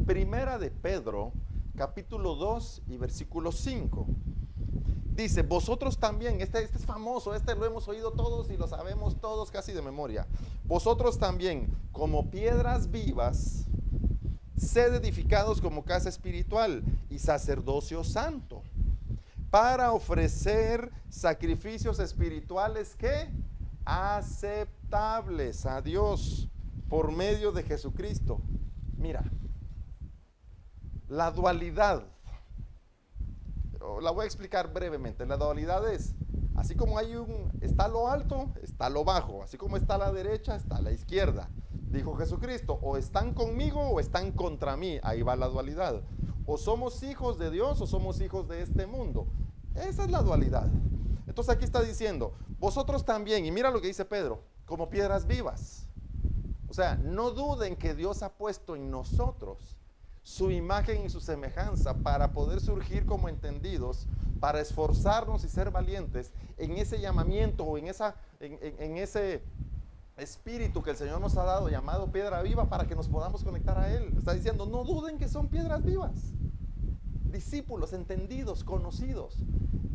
Primera de Pedro, capítulo 2 y versículo 5. Dice, vosotros también, este es famoso, este lo hemos oído todos y lo sabemos todos casi de memoria. Vosotros también, como piedras vivas, sed edificados como casa espiritual y sacerdocio santo, para ofrecer sacrificios espirituales que aceptables a Dios por medio de Jesucristo. Mira, la dualidad, la voy a explicar brevemente. La dualidad es, así como está lo alto, está lo bajo, así como está la derecha, está la izquierda. Dijo Jesucristo, o están conmigo o están contra mí. Ahí va la dualidad. O somos hijos de Dios o somos hijos de este mundo. Esa es la dualidad. Entonces aquí está diciendo, vosotros también, y mira lo que dice Pedro, como piedras vivas. O sea, no duden que Dios ha puesto en nosotros su imagen y su semejanza para poder surgir como entendidos, para esforzarnos y ser valientes en ese llamamiento o en ese espíritu que el Señor nos ha dado llamado piedra viva, para que nos podamos conectar a Él. Está diciendo, no duden que son piedras vivas, discípulos, entendidos, conocidos.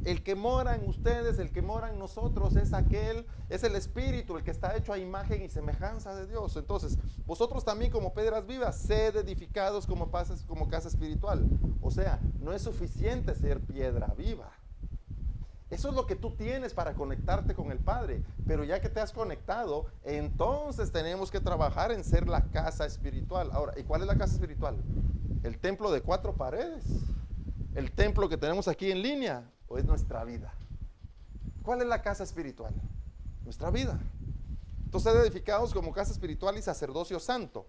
El que mora en ustedes, el que mora en nosotros es el Espíritu, el que está hecho a imagen y semejanza de Dios. Entonces, vosotros también como piedras vivas, sed edificados como casa espiritual. O sea, no es suficiente ser piedra viva. Eso es lo que tú tienes para conectarte con el Padre. Pero ya que te has conectado, entonces tenemos que trabajar en ser la casa espiritual. Ahora, ¿y cuál es la casa espiritual? ¿El templo de 4 paredes? ¿El templo que tenemos aquí en línea? ¿O es nuestra vida? ¿Cuál es la casa espiritual? Nuestra vida. Entonces, edificados como casa espiritual y sacerdocio santo.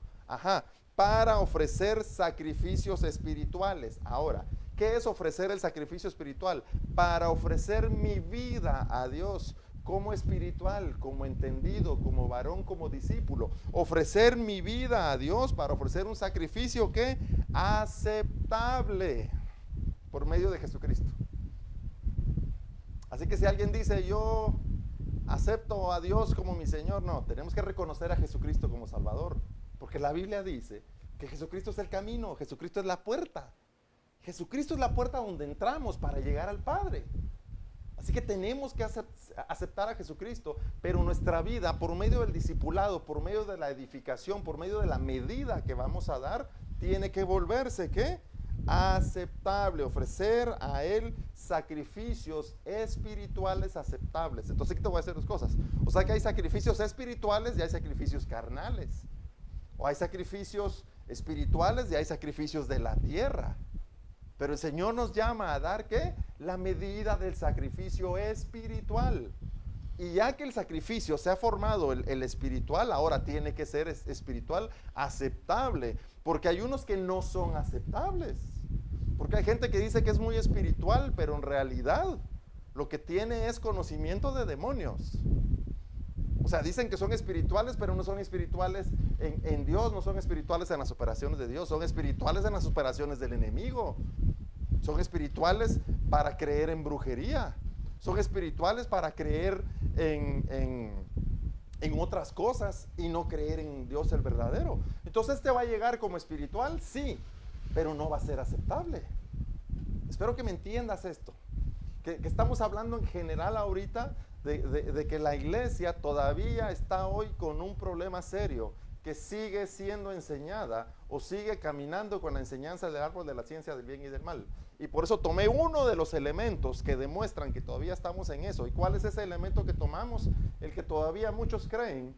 Para ofrecer sacrificios espirituales. Ahora, ¿qué es ofrecer el sacrificio espiritual? Para ofrecer mi vida a Dios como espiritual, como entendido, como varón, como discípulo. Ofrecer mi vida a Dios para ofrecer un sacrificio que aceptable por medio de Jesucristo. Así que si alguien dice, yo acepto a Dios como mi Señor, no, tenemos que reconocer a Jesucristo como Salvador, porque la Biblia dice que Jesucristo es el camino, Jesucristo es la puerta. Jesucristo es la puerta donde entramos para llegar al Padre. Así que tenemos que aceptar a Jesucristo, pero nuestra vida, por medio del discipulado, por medio de la edificación, por medio de la medida que vamos a dar, tiene que volverse, ¿qué? Aceptable, ofrecer a Él sacrificios espirituales aceptables. Entonces aquí te voy a decir 2 cosas. O sea que hay sacrificios espirituales y hay sacrificios carnales. O hay sacrificios espirituales y hay sacrificios de la tierra. Pero el Señor nos llama a dar, ¿qué? La medida del sacrificio espiritual. Y ya que el sacrificio se ha formado, el espiritual, ahora tiene que ser espiritual aceptable. Porque hay unos que no son aceptables. Porque hay gente que dice que es muy espiritual, pero en realidad lo que tiene es conocimiento de demonios. O sea, dicen que son espirituales, pero no son espirituales en Dios, no son espirituales en las operaciones de Dios, son espirituales en las operaciones del enemigo. Son espirituales para creer en brujería. Son espirituales para creer en otras cosas y no creer en Dios el verdadero. Entonces, ¿este va a llegar como espiritual? Sí, pero no va a ser aceptable. Espero que me entiendas esto. Que estamos hablando en general ahorita de que la iglesia todavía está hoy con un problema serio, que sigue siendo enseñada o sigue caminando con la enseñanza del árbol de la ciencia del bien y del mal. Y por eso tomé uno de los elementos que demuestran que todavía estamos en eso. ¿Y cuál es ese elemento que tomamos? El que todavía muchos creen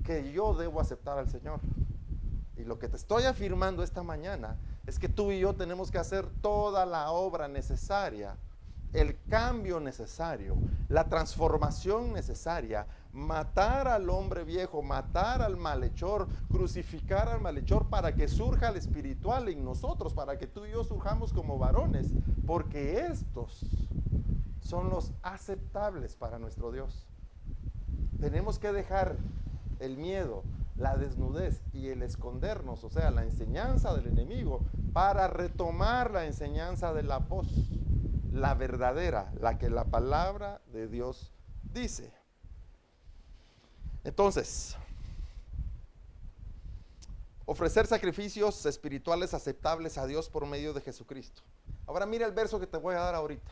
que yo debo aceptar al Señor. Y lo que te estoy afirmando esta mañana es que tú y yo tenemos que hacer toda la obra necesaria, el cambio necesario, la transformación necesaria, matar al hombre viejo, matar al malhechor, crucificar al malhechor para que surja el espiritual en nosotros, para que tú y yo surjamos como varones, porque estos son los aceptables para nuestro Dios. Tenemos que dejar el miedo, la desnudez y el escondernos, o sea, la enseñanza del enemigo, para retomar la enseñanza de la voz, la verdadera, la que la palabra de Dios dice. Entonces, ofrecer sacrificios espirituales aceptables a Dios por medio de Jesucristo. Ahora mira el verso que te voy a dar ahorita.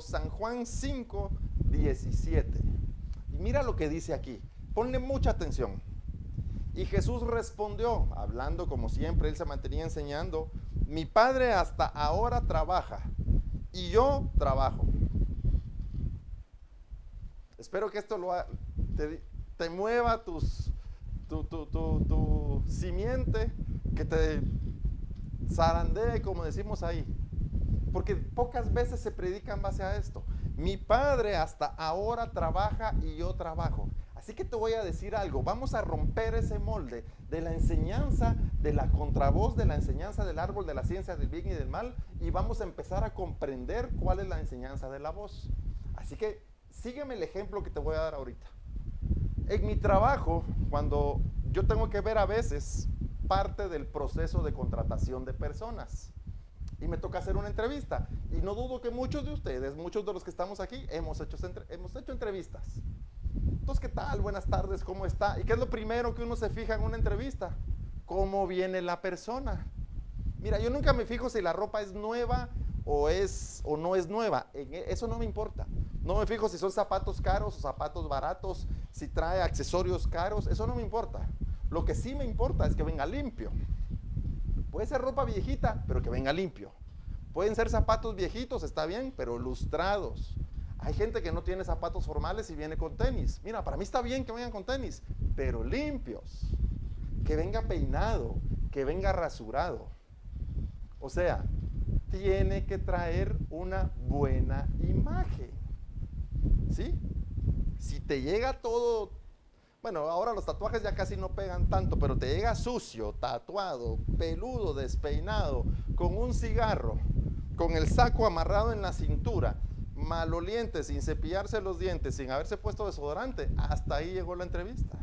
San Juan 5, 17. Y mira lo que dice aquí. Ponle mucha atención. Y Jesús respondió, hablando como siempre, él se mantenía enseñando: mi Padre hasta ahora trabaja y yo trabajo. Espero que esto te mueva tu simiente, que te zarandee, como decimos ahí. Porque pocas veces se predica en base a esto. Mi Padre hasta ahora trabaja y yo trabajo. Así que te voy a decir algo, vamos a romper ese molde de la enseñanza, de la contravoz, de la enseñanza del árbol de la ciencia del bien y del mal, y vamos a empezar a comprender cuál es la enseñanza de la voz. Así que sígueme el ejemplo que te voy a dar ahorita. En mi trabajo, cuando yo tengo que ver a veces parte del proceso de contratación de personas, y me toca hacer una entrevista, y no dudo que muchos de ustedes, muchos de los que estamos aquí, hemos hecho entrevistas. Entonces, ¿qué tal? Buenas tardes, ¿cómo está? ¿Y qué es lo primero que uno se fija en una entrevista? ¿Cómo viene la persona? Mira, yo nunca me fijo si la ropa es nueva o no es nueva. Eso no me importa. No me fijo si son zapatos caros o zapatos baratos, si trae accesorios caros, eso no me importa. Lo que sí me importa es que venga limpio. Puede ser ropa viejita, pero que venga limpio. Pueden ser zapatos viejitos, está bien, pero lustrados. Hay gente que no tiene zapatos formales y viene con tenis. Mira, para mí está bien que vengan con tenis, pero limpios. Que venga peinado, que venga rasurado. O sea, tiene que traer una buena imagen. ¿Sí? Si te llega todo, bueno, ahora los tatuajes ya casi no pegan tanto, pero te llega sucio, tatuado, peludo, despeinado, con un cigarro, con el saco amarrado en la cintura, maloliente, sin cepillarse los dientes, sin haberse puesto desodorante, hasta ahí llegó la entrevista.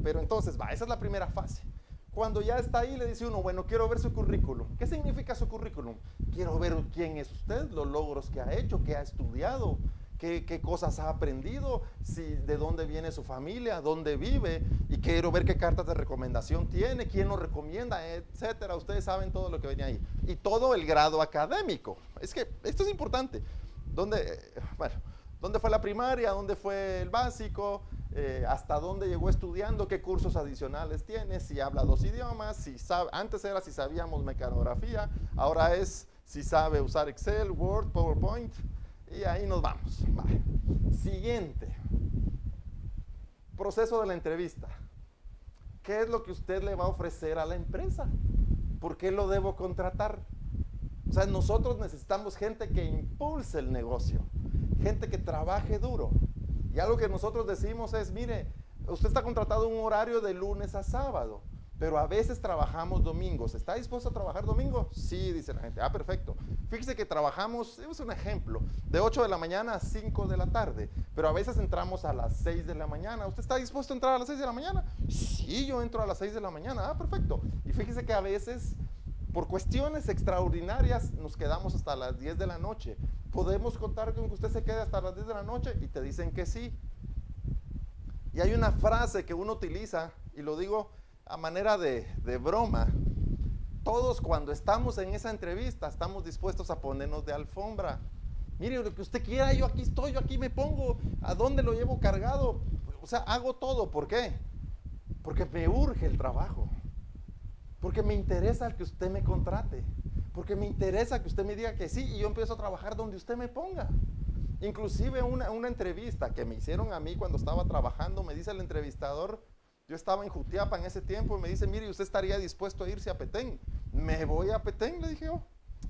Pero entonces, esa es la primera fase. Cuando ya está ahí, le dice uno, bueno, quiero ver su currículum. ¿Qué significa su currículum? Quiero ver quién es usted, los logros que ha hecho, qué ha estudiado, qué cosas ha aprendido, de dónde viene su familia, dónde vive, y quiero ver qué cartas de recomendación tiene, quién lo recomienda, etcétera. Ustedes saben todo lo que venía ahí. Y todo el grado académico. Es que esto es importante. ¿Dónde fue la primaria? ¿Dónde fue el básico? ¿Hasta dónde llegó estudiando? ¿Qué cursos adicionales tiene? Si habla 2 idiomas, antes era si sabíamos mecanografía, ahora es si sabe usar Excel, Word, PowerPoint, y ahí nos vamos. Vale. Siguiente. Proceso de la entrevista. ¿Qué es lo que usted le va a ofrecer a la empresa? ¿Por qué lo debo contratar? O sea, nosotros necesitamos gente que impulse el negocio, gente que trabaje duro. Y algo que nosotros decimos es, mire, usted está contratado en un horario de lunes a sábado, pero a veces trabajamos domingos. ¿Está dispuesto a trabajar domingo? Sí, dice la gente. Perfecto. Fíjese que trabajamos, es un ejemplo, de 8 de la mañana a 5 de la tarde, pero a veces entramos a las 6 de la mañana. ¿Usted está dispuesto a entrar a las 6 de la mañana? Sí, yo entro a las 6 de la mañana. Perfecto. Y fíjese que a veces, por cuestiones extraordinarias, nos quedamos hasta las 10 de la noche. Podemos contar con que usted se quede hasta las 10 de la noche y te dicen que sí. Y hay una frase que uno utiliza, y lo digo a manera de broma. Todos cuando estamos en esa entrevista estamos dispuestos a ponernos de alfombra. Mire, lo que usted quiera, yo aquí estoy, yo aquí me pongo. ¿A dónde lo llevo cargado? o sea, hago todo. ¿Por qué? Porque me urge el trabajo. Porque me interesa que usted me contrate. Porque me interesa que usted me diga que sí y yo empiezo a trabajar donde usted me ponga. Inclusive una entrevista que me hicieron a mí cuando estaba trabajando, me dice el entrevistador, yo estaba en Jutiapa en ese tiempo, y me dice, mire, ¿usted estaría dispuesto a irse a Petén? Me voy a Petén, le dije yo.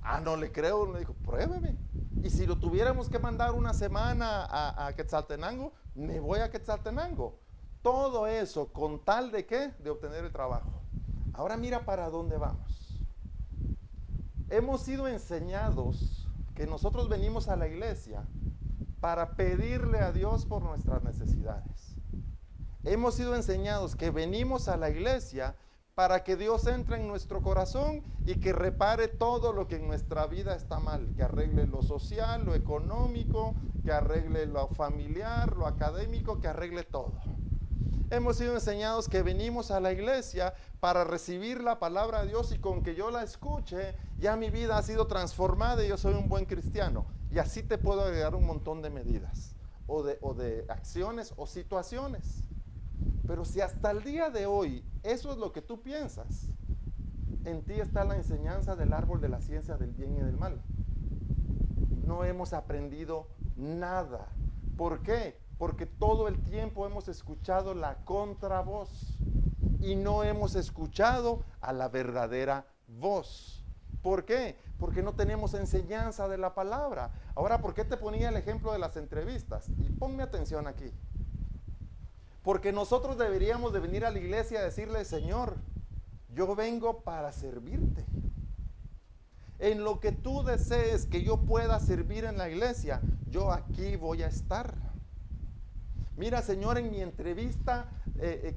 Ah, no le creo, me dijo, pruébeme. Y si lo tuviéramos que mandar una semana a Quetzaltenango, me voy a Quetzaltenango. Todo eso con tal de ¿qué? De obtener el trabajo. Ahora mira para dónde vamos. Hemos sido enseñados que nosotros venimos a la iglesia para pedirle a Dios por nuestras necesidades. Hemos sido enseñados que venimos a la iglesia para que Dios entre en nuestro corazón y que repare todo lo que en nuestra vida está mal, que arregle lo social, lo económico, que arregle lo familiar, lo académico, que arregle todo. Hemos sido enseñados que venimos a la iglesia para recibir la palabra de Dios y con que yo la escuche, ya mi vida ha sido transformada y yo soy un buen cristiano. Y así te puedo agregar un montón de medidas, o de acciones o situaciones. Pero si hasta el día de hoy eso es lo que tú piensas, en ti está la enseñanza del árbol de la ciencia del bien y del mal. No hemos aprendido nada. ¿Por qué? Porque todo el tiempo hemos escuchado la contravoz y no hemos escuchado a la verdadera voz. ¿Por qué? Porque no tenemos enseñanza de la palabra. Ahora, ¿por qué te ponía el ejemplo de las entrevistas? Y ponme atención aquí. Porque nosotros deberíamos de venir a la iglesia a decirle, Señor, yo vengo para servirte. En lo que tú desees que yo pueda servir en la iglesia, yo aquí voy a estar. Mira, Señor, en mi entrevista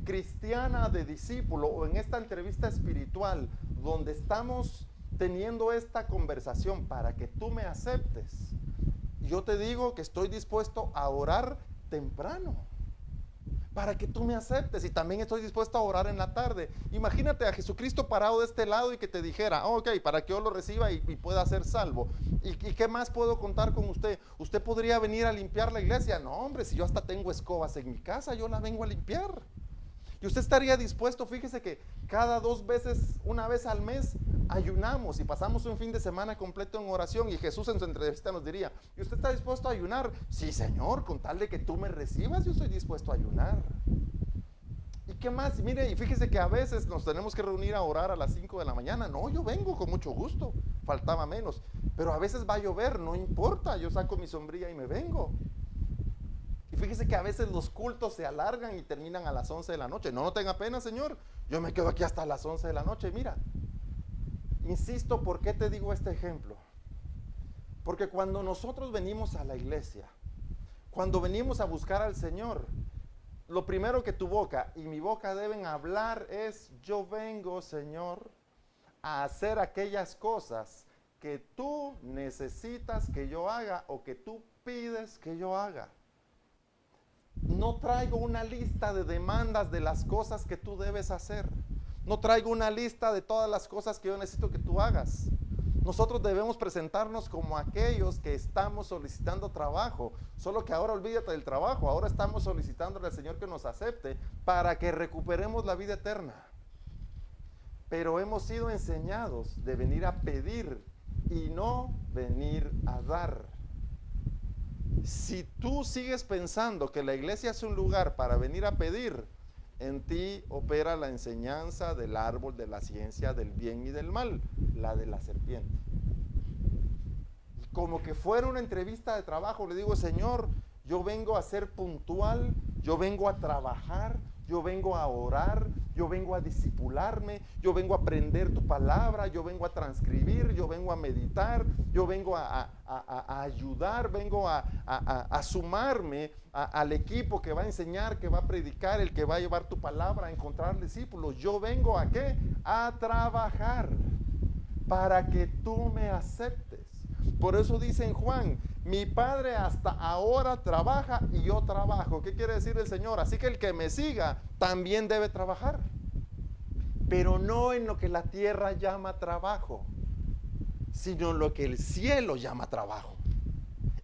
cristiana de discípulo o en esta entrevista espiritual donde estamos teniendo esta conversación para que tú me aceptes, yo te digo que estoy dispuesto a orar temprano para que tú me aceptes, y también estoy dispuesto a orar en la tarde. Imagínate a Jesucristo parado de este lado y que te dijera, ok, para que yo lo reciba y pueda ser salvo. ¿Y qué más puedo contar con usted? ¿Usted podría venir a limpiar la iglesia? No, hombre, si yo hasta tengo escobas en mi casa, yo la vengo a limpiar. Y usted estaría dispuesto, fíjese que cada 2 veces, una vez al mes, ayunamos y pasamos un fin de semana completo en oración, y Jesús en su entrevista nos diría, ¿y usted está dispuesto a ayunar? Sí, Señor, con tal de que tú me recibas, yo estoy dispuesto a ayunar. ¿Y qué más? Mire, y fíjese que a veces nos tenemos que reunir a orar a las 5 de la mañana. No, yo vengo con mucho gusto, faltaba menos. Pero a veces va a llover, no importa, yo saco mi sombrilla y me vengo. Y fíjese que a veces los cultos se alargan y terminan a las 11 de la noche. No tenga pena, Señor, yo me quedo aquí hasta las 11 de la noche. Mira, insisto, ¿por qué te digo este ejemplo? Porque cuando nosotros venimos a la iglesia, cuando venimos a buscar al Señor, lo primero que tu boca y mi boca deben hablar es, yo vengo, Señor, a hacer aquellas cosas que tú necesitas que yo haga o que tú pides que yo haga. No traigo una lista de demandas de las cosas que tú debes hacer. No traigo una lista de todas las cosas que yo necesito que tú hagas. Nosotros debemos presentarnos como aquellos que estamos solicitando trabajo. Solo que ahora olvídate del trabajo. Ahora estamos solicitándole al Señor que nos acepte para que recuperemos la vida eterna. Pero hemos sido enseñados de venir a pedir y no venir a dar. Si tú sigues pensando que la iglesia es un lugar para venir a pedir, en ti opera la enseñanza del árbol de la ciencia del bien y del mal, la de la serpiente. Como que fuera una entrevista de trabajo, le digo, Señor, yo vengo a ser puntual, yo vengo a trabajar, yo vengo a orar, yo vengo a discipularme, yo vengo a aprender tu palabra, yo vengo a transcribir, yo vengo a meditar, yo vengo a ayudar, vengo a sumarme al equipo que va a enseñar, que va a predicar, el que va a llevar tu palabra, a encontrar discípulos. Yo vengo ¿a qué? A trabajar para que tú me aceptes. Por eso dice en Juan, mi Padre hasta ahora trabaja y yo trabajo. ¿Qué quiere decir el Señor? Así que el que me siga también debe trabajar, pero no en lo que la tierra llama trabajo, sino en lo que el cielo llama trabajo.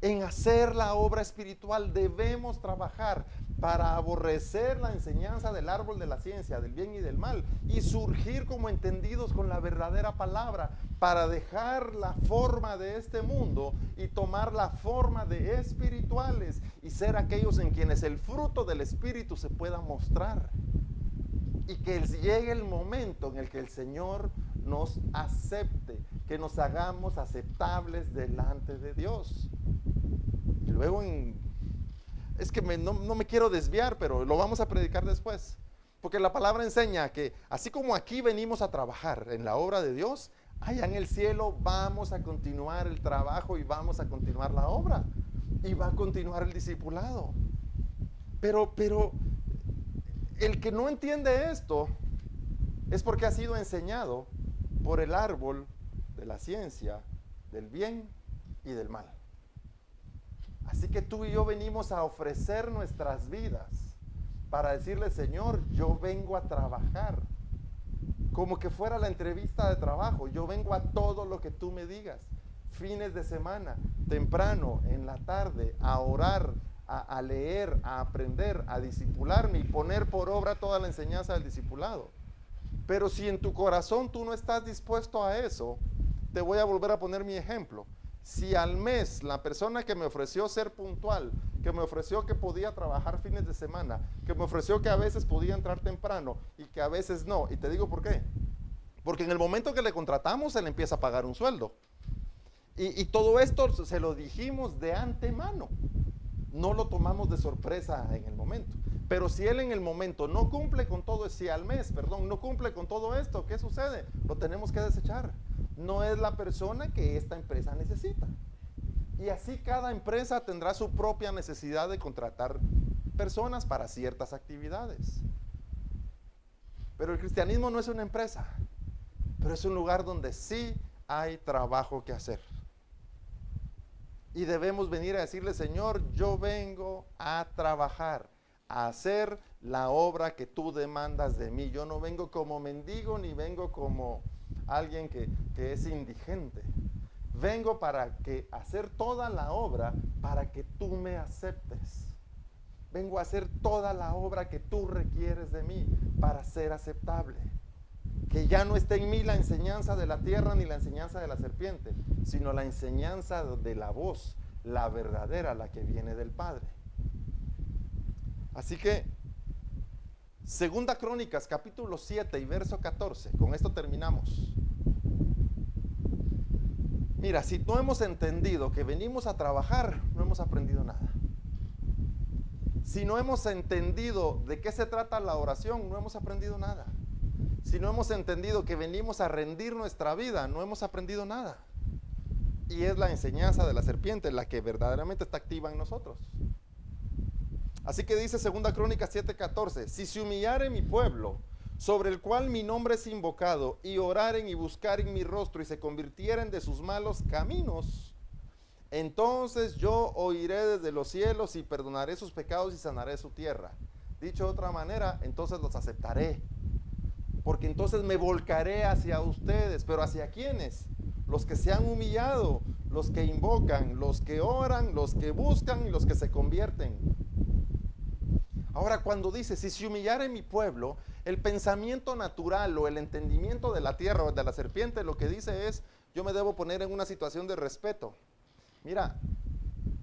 En hacer la obra espiritual debemos trabajar para aborrecer la enseñanza del árbol de la ciencia, del bien y del mal, y surgir como entendidos con la verdadera palabra, para dejar la forma de este mundo y tomar la forma de espirituales y ser aquellos en quienes el fruto del Espíritu se pueda mostrar. Y que llegue el momento en el que el Señor nos acepte, que nos hagamos aceptables delante de Dios. Y luego es que no me quiero desviar, pero lo vamos a predicar después. Porque la palabra enseña que así como aquí venimos a trabajar en la obra de Dios, allá en el cielo vamos a continuar el trabajo y vamos a continuar la obra. Y va a continuar el discipulado. Pero el que no entiende esto es porque ha sido enseñado por el árbol de la ciencia, del bien y del mal. Así que tú y yo venimos a ofrecer nuestras vidas para decirle, Señor, yo vengo a trabajar. Como que fuera la entrevista de trabajo. Yo vengo a todo lo que tú me digas. Fines de semana, temprano, en la tarde, a orar, a leer, a aprender, a discipularme y poner por obra toda la enseñanza del discipulado. Pero si en tu corazón tú no estás dispuesto a eso, te voy a volver a poner mi ejemplo. Si al mes la persona que me ofreció ser puntual, que me ofreció que podía trabajar fines de semana, que me ofreció que a veces podía entrar temprano y que a veces no, y te digo por qué. Porque en el momento que le contratamos, se le empieza a pagar un sueldo. Y todo esto se lo dijimos de antemano. No lo tomamos de sorpresa en el momento. Pero si él en el momento no cumple con todo, si al mes, perdón, no cumple con todo esto, ¿qué sucede? Lo tenemos que desechar. No es la persona que esta empresa necesita. Y así cada empresa tendrá su propia necesidad de contratar personas para ciertas actividades. Pero el cristianismo no es una empresa, pero es un lugar donde sí hay trabajo que hacer. Y debemos venir a decirle, Señor, yo vengo a trabajar, a hacer la obra que tú demandas de mí. Yo no vengo como mendigo ni vengo como alguien que es indigente. Vengo para hacer toda la obra para que tú me aceptes. Vengo a hacer toda la obra que tú requieres de mí para ser aceptable. Que ya no esté en mí la enseñanza de la tierra ni la enseñanza de la serpiente, sino la enseñanza de la voz, la verdadera, la que viene del Padre. Así que, Segunda Crónicas, capítulo 7 y verso 14, con esto terminamos. Mira, si no hemos entendido que venimos a trabajar, no hemos aprendido nada. Si no hemos entendido de qué se trata la oración, no hemos aprendido nada. Si no hemos entendido que venimos a rendir nuestra vida, no hemos aprendido nada. Y es la enseñanza de la serpiente la que verdaderamente está activa en nosotros. Así que dice 2 Crónicas 7:14, si se humillare mi pueblo, sobre el cual mi nombre es invocado, y oraren y buscaren mi rostro, y se convirtieren de sus malos caminos, entonces yo oiré desde los cielos y perdonaré sus pecados y sanaré su tierra. Dicho de otra manera, entonces los aceptaré. Porque entonces me volcaré hacia ustedes. ¿Pero hacia quiénes? Los que se han humillado, los que invocan, los que oran, los que buscan y los que se convierten. Ahora, cuando dice, si se humillare mi pueblo, el pensamiento natural o el entendimiento de la tierra o de la serpiente, lo que dice es, yo me debo poner en una situación de respeto. Mira,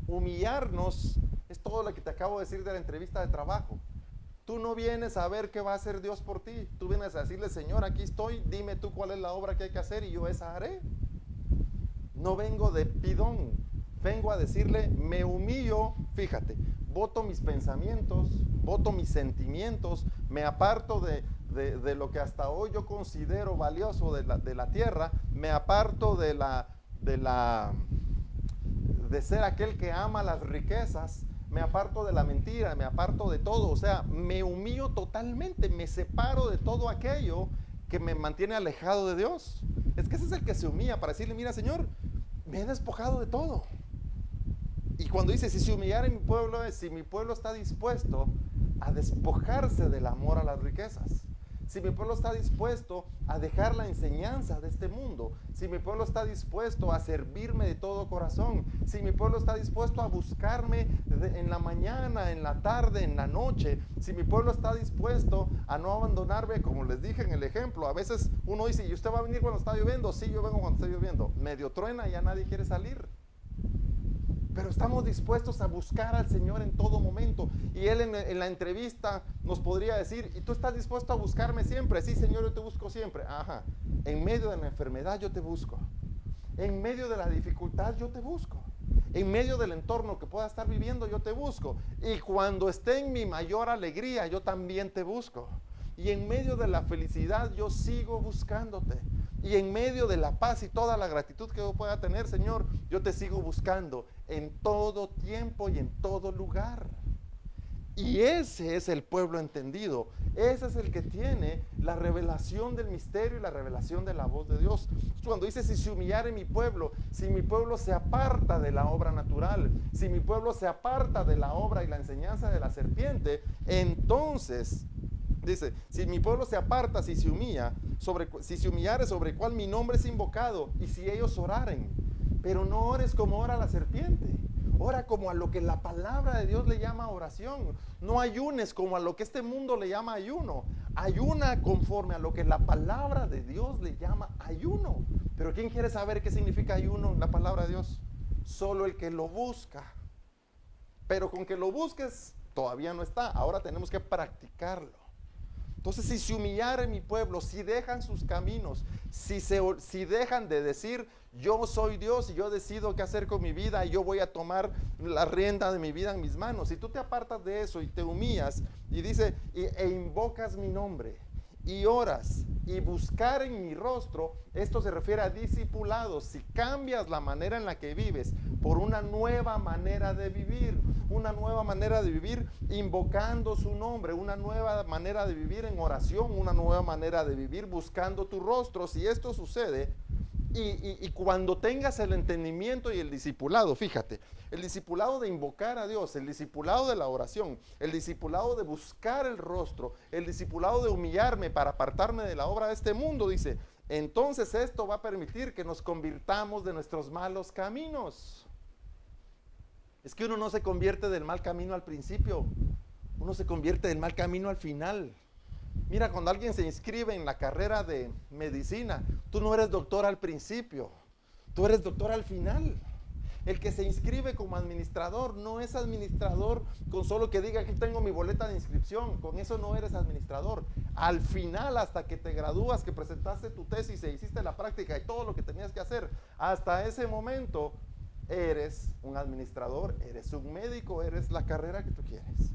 humillarnos es todo lo que te acabo de decir de la entrevista de trabajo. Tú no vienes a ver qué va a hacer Dios por ti. Tú vienes a decirle, Señor, aquí estoy, dime tú cuál es la obra que hay que hacer y yo esa haré. No vengo de pidón, vengo a decirle, me humillo, fíjate, voto mis pensamientos, voto mis sentimientos, me aparto de lo que hasta hoy yo considero valioso de la tierra, me aparto de ser aquel que ama las riquezas, me aparto de la mentira, me aparto de todo, o sea, me humillo totalmente, me separo de todo aquello que me mantiene alejado de Dios. Es que ese es el que se humilla para decirle, mira Señor, me he despojado de todo. Y cuando dice, si se humillare mi pueblo, es si mi pueblo está dispuesto a despojarse del amor a las riquezas, si mi pueblo está dispuesto a dejar la enseñanza de este mundo, si mi pueblo está dispuesto a servirme de todo corazón, si mi pueblo está dispuesto a buscarme en la mañana, en la tarde, en la noche, si mi pueblo está dispuesto a no abandonarme, como les dije en el ejemplo. A veces uno dice, ¿y usted va a venir cuando está lloviendo? Sí, yo vengo cuando está lloviendo. Medio truena y ya nadie quiere salir. Pero estamos dispuestos a buscar al Señor en todo momento. Y Él en la entrevista nos podría decir, ¿y tú estás dispuesto a buscarme siempre? Sí, Señor, yo te busco siempre. Ajá. En medio de la enfermedad yo te busco. En medio de la dificultad yo te busco. En medio del entorno que pueda estar viviendo yo te busco. Y cuando esté en mi mayor alegría yo también te busco. Y en medio de la felicidad yo sigo buscándote. Y en medio de la paz y toda la gratitud que yo pueda tener, Señor, yo te sigo buscando en todo tiempo y en todo lugar. Y ese es el pueblo entendido. Ese es el que tiene la revelación del misterio y la revelación de la voz de Dios. Cuando dice, si se humillare mi pueblo, si mi pueblo se aparta de la obra natural, si mi pueblo se aparta de la obra y la enseñanza de la serpiente, entonces dice, si mi pueblo se aparta, si se humilla, si se humillare sobre el cual mi nombre es invocado, y si ellos oraren, pero no ores como ora la serpiente, ora como a lo que la palabra de Dios le llama oración. No ayunes como a lo que este mundo le llama ayuno. Ayuna conforme a lo que la palabra de Dios le llama ayuno. Pero ¿quién quiere saber qué significa ayuno en la palabra de Dios? Solo el que lo busca. Pero con que lo busques todavía no está. Ahora tenemos que practicarlo. Entonces, si se humillare mi pueblo, si dejan sus caminos, si dejan de decir, yo soy Dios y yo decido qué hacer con mi vida y yo voy a tomar la rienda de mi vida en mis manos, si tú te apartas de eso y te humillas y dice, e invocas mi nombre y oras y buscar en mi rostro, esto se refiere a discipulados. Si cambias la manera en la que vives por una nueva manera de vivir, invocando su nombre, una nueva manera de vivir en oración, una nueva manera de vivir buscando tu rostro, si esto sucede, y cuando tengas el entendimiento y el discipulado, fíjate, el discipulado de invocar a Dios, el discipulado de la oración, el discipulado de buscar el rostro, el discipulado de humillarme para apartarme de la obra de este mundo, dice, entonces esto va a permitir que nos convirtamos de nuestros malos caminos. Es que uno no se convierte del mal camino al principio, uno se convierte del mal camino al final. Mira, cuando alguien se inscribe en la carrera de medicina, tú no eres doctor al principio, tú eres doctor al final. El que se inscribe como administrador no es administrador con solo que diga, aquí tengo mi boleta de inscripción, con eso no eres administrador. Al final, hasta que te gradúas, que presentaste tu tesis e hiciste la práctica y todo lo que tenías que hacer, hasta ese momento eres un administrador, eres un médico, eres la carrera que tú quieres.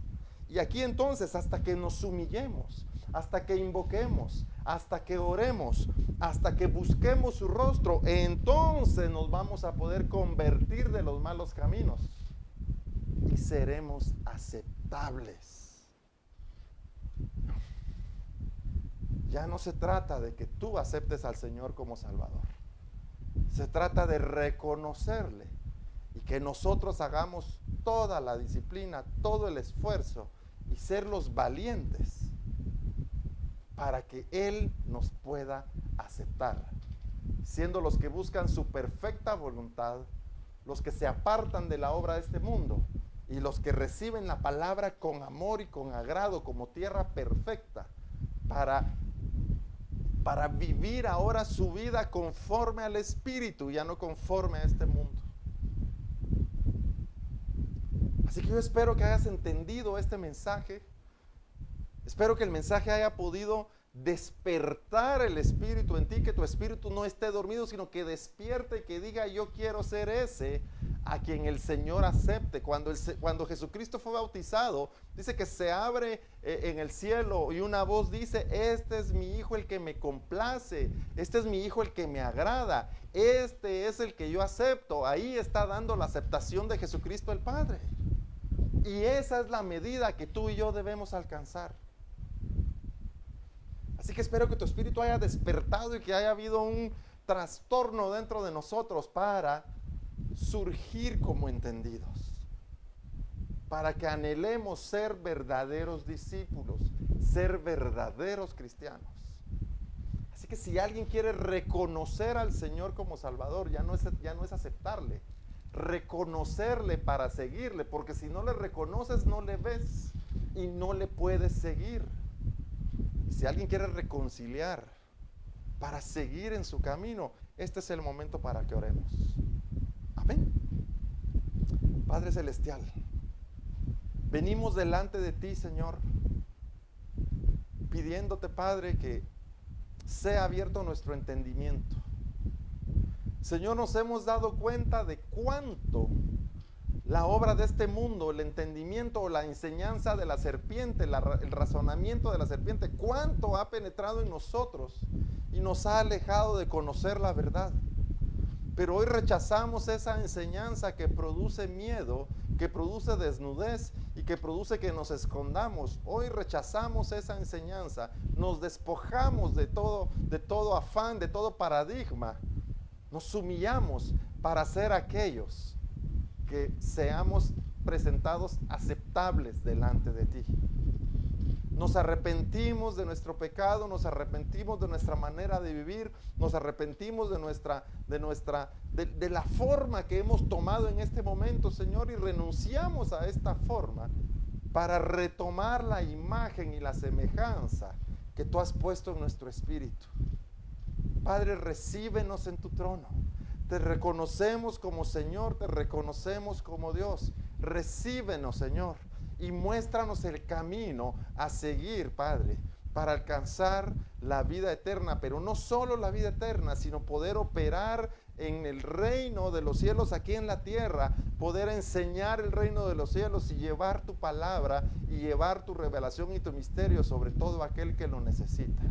Y aquí entonces, hasta que nos humillemos, hasta que invoquemos, hasta que oremos, hasta que busquemos su rostro, entonces nos vamos a poder convertir de los malos caminos y seremos aceptables. Ya no se trata de que tú aceptes al Señor como Salvador. Se trata de reconocerle y que nosotros hagamos toda la disciplina, todo el esfuerzo y ser los valientes para que Él nos pueda aceptar, siendo los que buscan su perfecta voluntad, los que se apartan de la obra de este mundo y los que reciben la palabra con amor y con agrado como tierra perfecta para vivir ahora su vida conforme al Espíritu, ya no conforme a este mundo. Así que yo espero que hayas entendido este mensaje. Espero que el mensaje haya podido despertar el espíritu en ti, que tu espíritu no esté dormido, sino que despierte y que diga, yo quiero ser ese a quien el Señor acepte. Cuando Jesucristo fue bautizado, dice que se abre en el cielo y una voz dice, este es mi hijo el que me complace, este es mi hijo el que me agrada, este es el que yo acepto. Ahí está dando la aceptación de Jesucristo el Padre. Y esa es la medida que tú y yo debemos alcanzar. Así que espero que tu espíritu haya despertado y que haya habido un trastorno dentro de nosotros para surgir como entendidos, para que anhelemos ser verdaderos discípulos, ser verdaderos cristianos. Así que si alguien quiere reconocer al Señor como Salvador, ya no es aceptarle, reconocerle para seguirle, porque si no le reconoces, no le ves y no le puedes seguir. Y si alguien quiere reconciliar para seguir en su camino, este es el momento para que oremos. Amén. Padre Celestial, venimos delante de ti, Señor, pidiéndote, Padre, que sea abierto nuestro entendimiento. Señor, nos hemos dado cuenta de cuánto la obra de este mundo, el entendimiento o la enseñanza de la serpiente, el razonamiento de la serpiente, cuánto ha penetrado en nosotros y nos ha alejado de conocer la verdad. Pero hoy rechazamos esa enseñanza que produce miedo, que produce desnudez y que produce que nos escondamos. Hoy rechazamos esa enseñanza, nos despojamos de todo afán, de todo paradigma. Nos humillamos para ser aquellos que seamos presentados aceptables delante de ti. Nos arrepentimos de nuestro pecado, nos arrepentimos de nuestra manera de vivir, nos arrepentimos de la forma que hemos tomado en este momento, Señor, y renunciamos a esta forma para retomar la imagen y la semejanza que tú has puesto en nuestro espíritu. Padre, recíbenos en tu trono. Te reconocemos como Señor, te reconocemos como Dios. Recíbenos, Señor, y muéstranos el camino a seguir, Padre, para alcanzar la vida eterna, pero no solo la vida eterna, sino poder operar en el reino de los cielos aquí en la tierra, poder enseñar el reino de los cielos y llevar tu palabra y llevar tu revelación y tu misterio sobre todo aquel que lo necesita.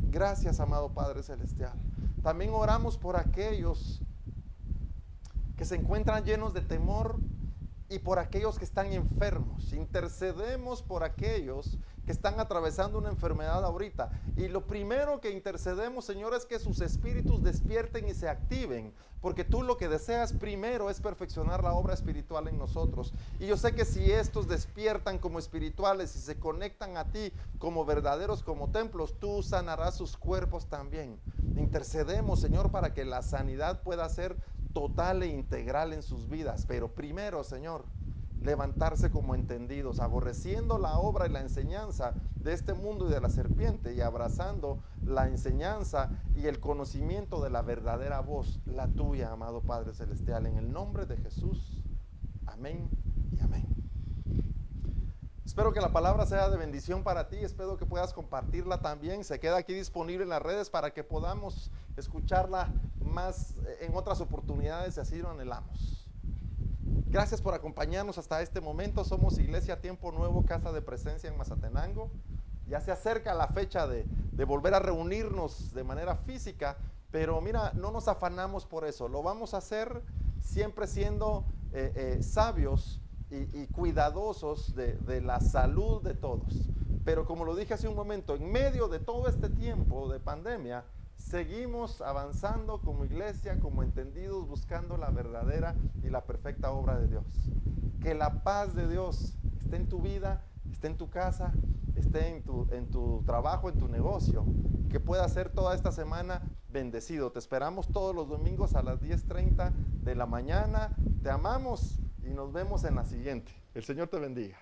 Gracias, amado Padre Celestial. También oramos por aquellos que se encuentran llenos de temor y por aquellos que están enfermos. Intercedemos por aquellos que están atravesando una enfermedad ahorita. Y lo primero que intercedemos, Señor, es que sus espíritus despierten y se activen, porque tú lo que deseas primero es perfeccionar la obra espiritual en nosotros. Y yo sé que si estos despiertan como espirituales y se conectan a ti como verdaderos, como templos, tú sanarás sus cuerpos también. Intercedemos, Señor, para que la sanidad pueda ser total e integral en sus vidas. Pero primero, Señor, levantarse como entendidos, aborreciendo la obra y la enseñanza de este mundo y de la serpiente, y abrazando la enseñanza y el conocimiento de la verdadera voz, la tuya, amado Padre Celestial, en el nombre de Jesús. Amén y amén. Espero que la palabra sea de bendición para ti, espero que puedas compartirla también. Se queda aquí disponible en las redes para que podamos escucharla más en otras oportunidades, si así lo anhelamos. Gracias por acompañarnos hasta este momento. Somos Iglesia Tiempo Nuevo, Casa de Presencia en Mazatenango. Ya se acerca la fecha de volver a reunirnos de manera física, pero mira, no nos afanamos por eso. Lo vamos a hacer siempre siendo sabios y cuidadosos de la salud de todos. Pero como lo dije hace un momento, en medio de todo este tiempo de pandemia, seguimos avanzando como iglesia, como entendidos, buscando la verdadera y la perfecta obra de Dios. Que la paz de Dios esté en tu vida, esté en tu casa, esté en tu trabajo, en tu negocio. Que pueda ser toda esta semana bendecido. Te esperamos todos los domingos a las 10:30 de la mañana. Te amamos y nos vemos en la siguiente. El Señor te bendiga.